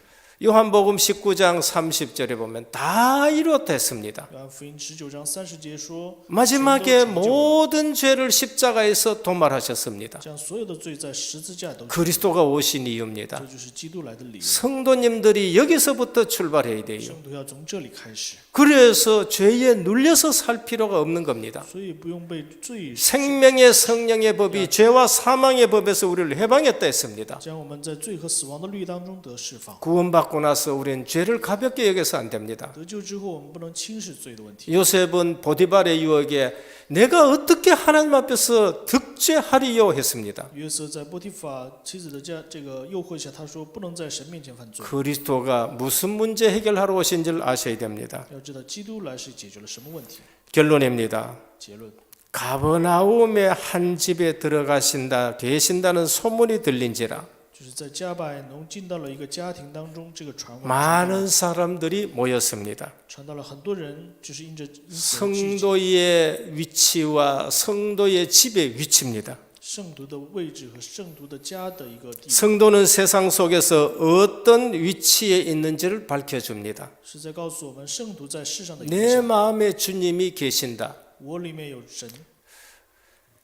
요한복음 19장 30절에 보면 다 이루어졌습니다. 约翰福音19章30节说， 마지막에 全都成就了 모든 죄를 십자가에서 도말하셨습니다. 将所有的罪在十字架都， 그리스도가 오신 이유입니다. 这就是基督来的理由。 성도님들이 여기서부터 출발해야 돼요. 圣徒要从这里开始， 그래서 죄에 눌려서 살 필요가 없는 겁니다. 所以不用被罪 생명의 성령의 법이 죄와 사망의 법에서 우리를 해방했다 했습니다. 将我们在罪和死亡的律当中得释放。 구원받고 나서 우리는 죄를 가볍게 여겨서 안 됩니다. 得救之后，我们不能轻视罪的问题。 요셉은 보디발의 유혹에 내가 어떻게 하나님 앞에서 득죄하리요 했습니다. 约瑟在波提法妻子的这个诱惑下，他说不能在神面前犯罪。 그리스도가 무슨 문제 해결하러 오신 줄 아셔야 됩니다. 要知道基督来是解决了什么问题。 결론입니다. 结论， 가버나움의 한 집에 들어가신다 계신다는 소문이 들린지라 就是在加百农进到了一个家庭当中，这个传闻 많은 사람들이 모였습니다. 传到了很多人，就是因此而聚集。 성도의 위치와 성도의 집의 위치입니다. 圣徒的位置和圣徒的家的一个地位， 성도는 세상 속에서 어떤 위치에 있는지를 밝혀줍니다. 是在告诉我们圣徒在世上的影 내 响。 마음에 주님이 계신다. 我里面有神，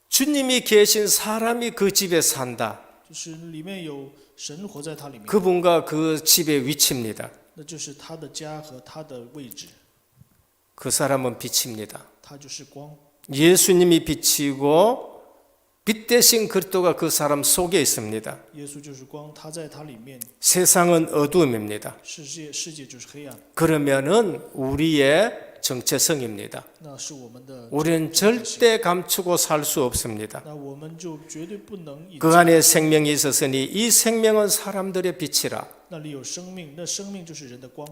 주님이 계신 사람이 그 집에 산다. 就是里面有神活在他里面， 그분과 그 집의 위치입니다. 那就是他的家和他的位置， 그 사람은 빛입니다. 他就是光。 예수님이 빛이고 빛 대신 그리스도가 그 사람 속에 있습니다. 耶稣就是光，他在他里面， 세상은 어두움입니다. 世界就是黑暗， 그러면은 우리의 정체성입니다. 那是我们的， 우리는 절대 감추고 살 수 없습니다. 那我们就绝对不能隐 그 藏。 안에 생명이 있었으니 이 생명은 사람들의 빛이라. 那里有生命，那生命就是人的光。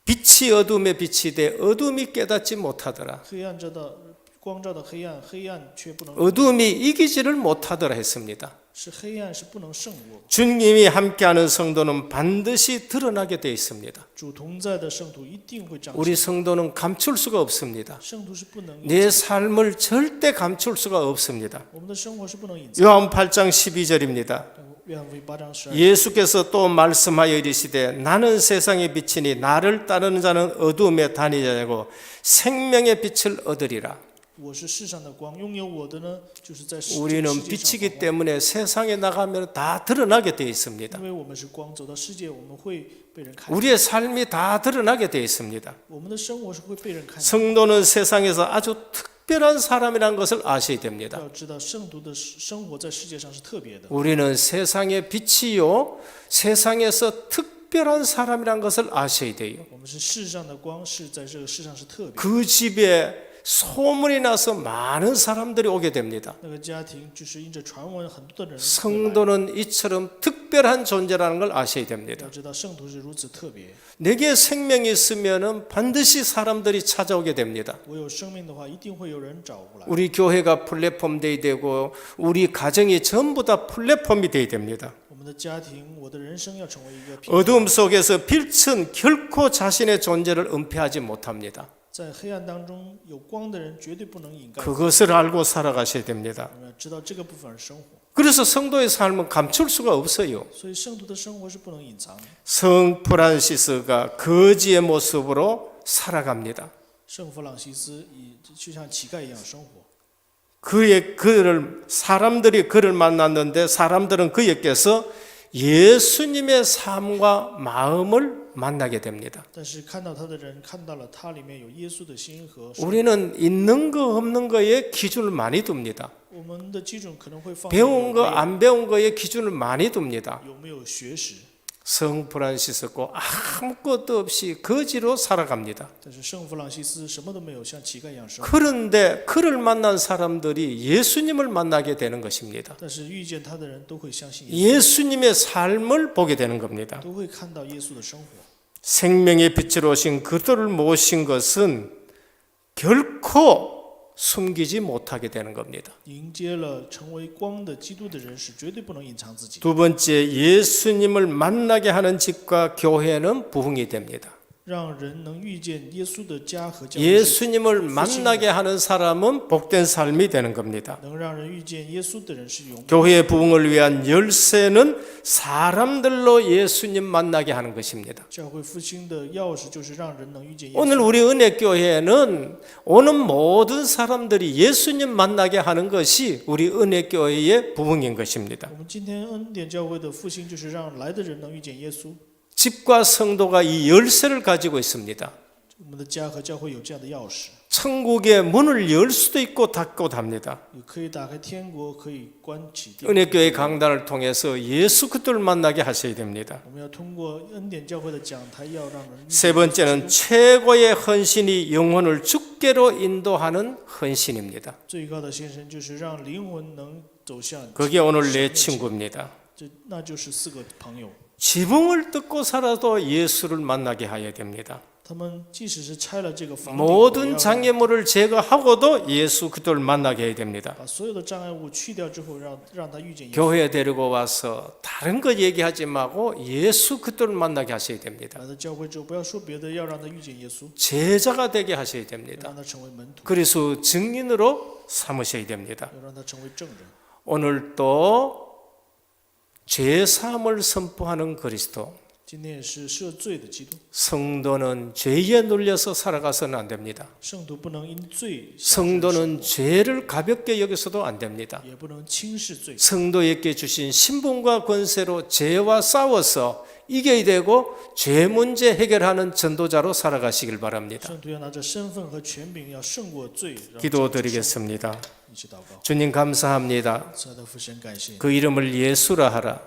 빛이 어둠에 빛이 돼 어둠이 깨닫지 못하더라. 黑暗照到光照的黑暗，黑暗却不能， 어둠이 이기지를 못하더라 했습니다. 是黑暗是不能胜过。 주님이 함께하는 성도는 반드시 드러나게 되어 있습니다. 主同在的圣徒一定会彰显， 우리 성도는 감출 수가 없습니다. 圣徒是不能隐 내 藏， 삶을 절대 감출 수가 없습니다. 我们的生活是不能隐藏。 요한 8장 12절입니다. 约翰福音8章12节， 예수께서 또 말씀하여 이르시되 나는 세상의 빛이니 나를 따르는 자는 어두움에 다니지 아니하고 생명의 빛을 얻으리라. 我是世上的光，拥有我的呢，就是在世 우리는 界上 빛이기 发光。 때문에 세상에 나가면 다 드러나게 되어 있습니다. 因为我们是光，走到世界我们会被人看见， 우리의 삶이 다 드러나게 되어 있습니다. 我们的生活是会被人看见。 성도는 세상에서 아주 특별한 사람이라는 것을 아셔야 됩니다. 要知道，圣徒的生活在世界上是特别的。 우리는 세상의 빛이요 세상에서 특별한 사람이라는 것을 아셔야 돼요. 我们是世上的光，是在这个世上是特别的。 그 집에 소문이 나서 많은 사람들이 오게 됩니다. 那个家庭就是因着传闻，很多的人会来。 성도는 이처럼 특별한 존재라는 걸 아셔야 됩니다. 要知道，圣徒是如此特别。 내게 생명이 있으면 반드시 사람들이 찾아오게 됩니다. 我有生命的话，一定会有人找过来。 우리 교회가 플랫폼 돼야 되고 우리 가정이 전부 다 플랫폼이 돼야 됩니다. 我们的家庭，我的人生要成为一个平台。 어두움 속에서 빛은 결코 자신의 존재를 은폐하지 못합니다. 在黑暗当中有光的人绝对不能掩盖。 그것을 알고 살아가셔야 됩니다. 我们要知道这个部分而生活， 그래서 성도의 삶은 감출 수가 없어요. 所以圣徒的生活是不能隐藏的。 성 프란시스가 거지의 모습으로 살아갑니다. 圣弗朗西斯就像乞丐一样生活， 사람들이 그를 만났는데 사람들은 그에게서 예수님의 삶과 마음을 만나게 됩니다. 但是看到他的人看到了他里面有耶稣的心和生活。 우리는 있는 거 없는 거에 기준을 많이 둡니다. 我们的基准可能会放 배운 거 안 배운 거에 기준을 많이 둡니다. 有没有学识， 성 프란시스코 아무것도 없이 거지로 살아갑니다. 但是圣弗朗西斯什么都没有，像乞丐一样生活。 그런데 그를 만난 사람들이 예수님을 만나게 되는 것입니다. 但是遇见他的人都会相信耶稣， 예수님의 삶을 보게 되는 겁니다. 都会看到耶稣的生活。 생명의 빛으로 오신 그들을 모신 것은 결코 숨기지 못하게 되는 겁니다. 迎接了成为光的基督的人是绝对不能隐藏自己。 두 번째, 예수님을 만나게 하는 집과 교회는 부흥이 됩니다. 让人能遇见耶稣的家和教会， 예수님을 만나게 하는 사람은 복된 삶이 되는 겁니다. 能让人遇见耶稣的人是永。 교회의 부흥을 위한 열쇠는 사람들로 예수님 만나게 하는 것입니다. 教会复兴的钥匙就是让人能遇见耶 오늘 稣。 우리 은혜교회는 오는 모든 사람들이 예수님 만나게 하는 것이 우리 은혜교회의 부흥인 것입니다. 我们今天恩典教会的复兴就是让来的人能遇见耶稣。 집과 성도가 이 열쇠를 가지고 있습니다. 我们的家和教会有这样的钥匙， 천국의 문을 열 수도 있고 닫고도 합니다. 也可以打开天国，可以关起地。 은혜교회 강단을 통해서 예수 그리스도를 만나게 하셔야 됩니다. 我们要通过恩典教会的讲台，要让人遇见 세 번째는 최고의 헌신이 영혼을 주께로 인도하는 헌신입니다. 最高的献身，就是让灵魂能走向 그게 오늘 내 神面前 친구입니다. 那就是4个朋友。 지붕을 뜯고 살아도 예수를 만나게 하여야 됩니다. 他们即使是拆了这个房顶， 모든 장애물을 제거하고도 예수 그리스도를 만나게 해야 됩니다. 把所有的障碍物去掉之后，让他遇见耶稣。 교회에 데리고 와서 다른 거 얘기하지 말고 예수 그리스도를 만나게 하셔야 됩니다. 来到教会之后，不要说别的，要让他遇见耶稣， 제자가 되게 하셔야 됩니다. 让他成为门徒， 그리스도 증인으로 삼으셔야 됩니다. 要让他成为证人。 오늘 또 죄사함을 선포하는 그리스도. 今天也是赦罪的基督， 성도는 죄에 눌려서 살아가서는 안 됩니다. 圣徒不能因罪下 성도는 죄를 가볍게 여기서도 안 됩니다. 也不能轻视罪。 성도에게 주신 신분과 권세로 죄와 싸워서 이겨야 되고 죄 문제 해결하는 전도자로 살아가시길 바랍니다. 圣徒要拿着身份和权柄，要胜过罪。让 기도드리겠습니다. 一起祷告， 주님 감사합니다. 亲爱的父神，感谢， 그 이름을 예수라 하라.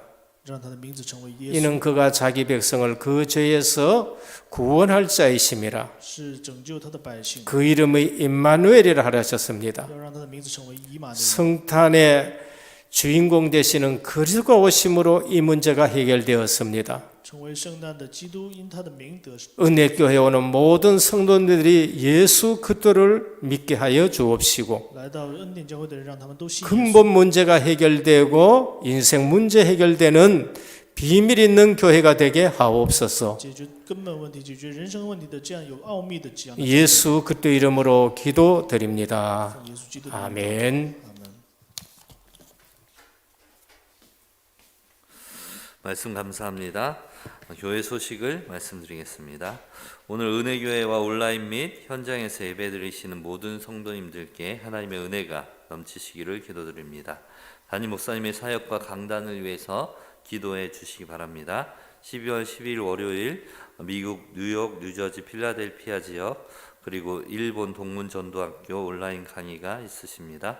让他的名字成为耶稣， 이는 그가 자기 백성을 그 죄에서 구원할 자이심이라. 是拯救他的百姓， 그 이름의 임마누엘이라 하셨습니다. 要让他的名字成为以马内利。 성탄의 주인공 되시는 그리스도가 오심으로 이 문제가 해결되었습니다. 成为圣诞的基督，因他的名得 은혜교회 오는 모든 성도들이 예수 그리스도를 믿게 하여 주옵시고 来到恩典教会的人，让他们都信耶稣， 근본 문제가 해결되고 인생 문제 해결되는 비밀 있는 교회가 되게 하옵소서. 解决根本问题，解决人生问题的这样有奥秘的这样的 예수 그리스도 이름으로 기도드립니다. 奉耶稣基督的名。 아멘. 阿门。 말씀 감사합니다. 교회 소식을 말씀드리겠습니다. 오늘 은혜교회와 온라인 및 현장에서 예배드리시는 모든 성도님들께 하나님의 은혜가 넘치시기를 기도드립니다. 담임 목사님의 사역과 강단을 위해서 기도해 주시기 바랍니다. 12월 12일 월요일 미국 뉴욕, 뉴저지, 필라델피아 지역 그리고 일본 동문전도학교 온라인 강의가 있으십니다.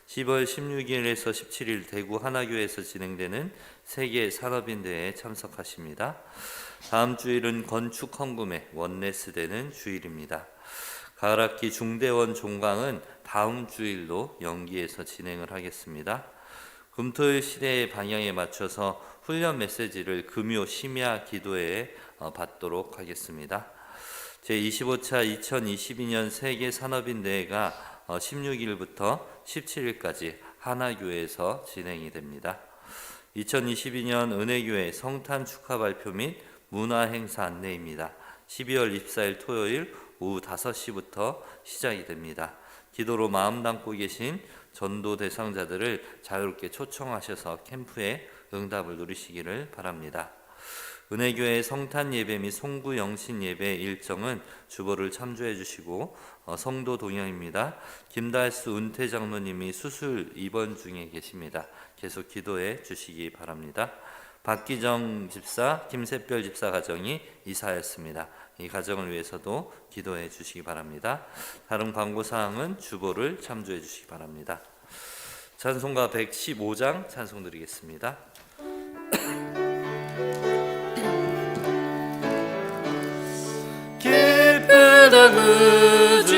10월 16일에서 17일 대구 하나교에서 진행되는 세계 산업인대회에 참석하십니다. 다음 주일은 건축 헌금의 원네스 되는 주일입니다. 가을학기 중대원 종강은 다음 주일로 연기해서 진행을 하겠습니다. 금토일 시대의 방향에 맞춰서 훈련 메시지를 금요 심야 기도회에 받도록 하겠습니다. 제25차 2022년 세계 산업인대회가 16일부터 17일까지 하나교회에서 진행이 됩니다. 2022년 은혜교회 성탄 축하 발표 및 문화행사 안내입니다. 12월 24일 토요일 오후 5시부터 시작이 됩니다. 기도로 마음 담고 계신 전도 대상자들을 자유롭게 초청하셔서 캠프에 응답을 누리시기를 바랍니다. 은혜교회 성탄 예배 및 송구 영신 예배 일정은 주보를 참조해 주시고 성도 동향입니다. 김달수 은퇴 장로님이 수술 입원 중에 계십니다. 계속 기도해 주시기 바랍니다. 박기정 집사, 김새별 집사 가정이 이사였습니다. 이 가정을 위해서도 기도해 주시기 바랍니다. 다른 광고사항은 주보를 참조해 주시기 바랍니다. 찬송가 115장 찬송 드리겠습니다. 기쁘다 구주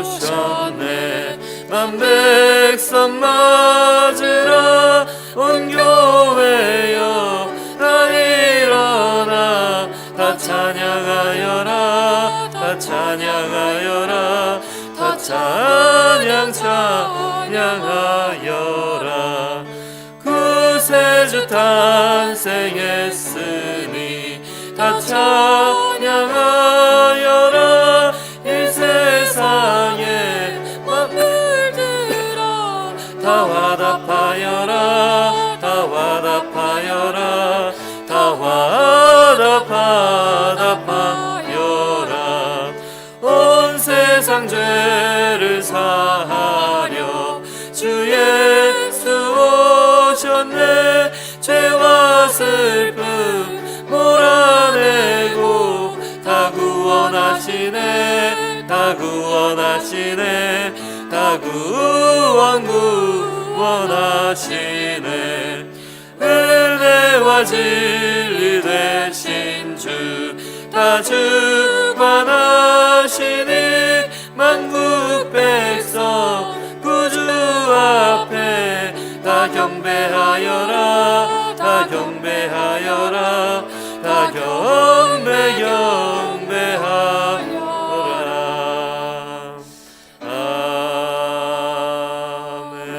오셨네 만 백성 맞으라 온 교회여 다 일어나 다 찬양하여라 다 찬양하여라 다 찬양하여라 구세주 탄생했으니 다 찬양하여라 이 세상에 만물들아 다 화답하여라 다 화답하여라 다 화답하여라 온 세상 죄를 사하려 주 예수 오셨네 죄와 슬픔 몰아내고 다 구원하시네 다 구원하시네 다 구원하시네 은혜와 진리 되신 주 다 주관하시니 만국 백성 구주 앞에 다 경배하여라 다 경배하여라 다 경배하여라 아멘.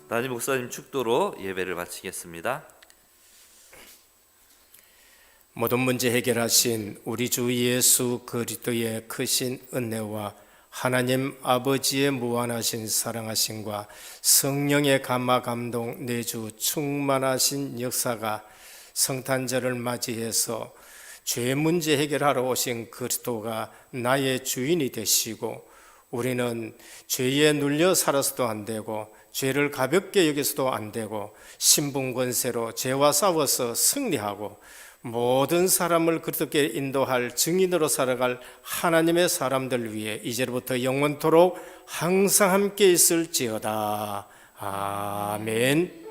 담임 목사님 축도로 예배를 마치겠습니다. 모든 문제 해결하신 우리 주 예수 그리스도의 크신 은혜와 하나님 아버지의 무한하신 사랑하심과 성령의 감화 감동 내주 충만하신 역사가 성탄절을 맞이해서 죄 문제 해결하러 오신 그리스도가 나의 주인이 되시고 우리는 죄에 눌려 살아서도 안 되고 죄를 가볍게 여기서도 안 되고 신분권세로 죄와 싸워서 승리하고 모든 사람을 그렇게 인도할 증인으로 살아갈 하나님의 사람들 위해 이제부터 영원토록 항상 함께 있을지어다. 아멘.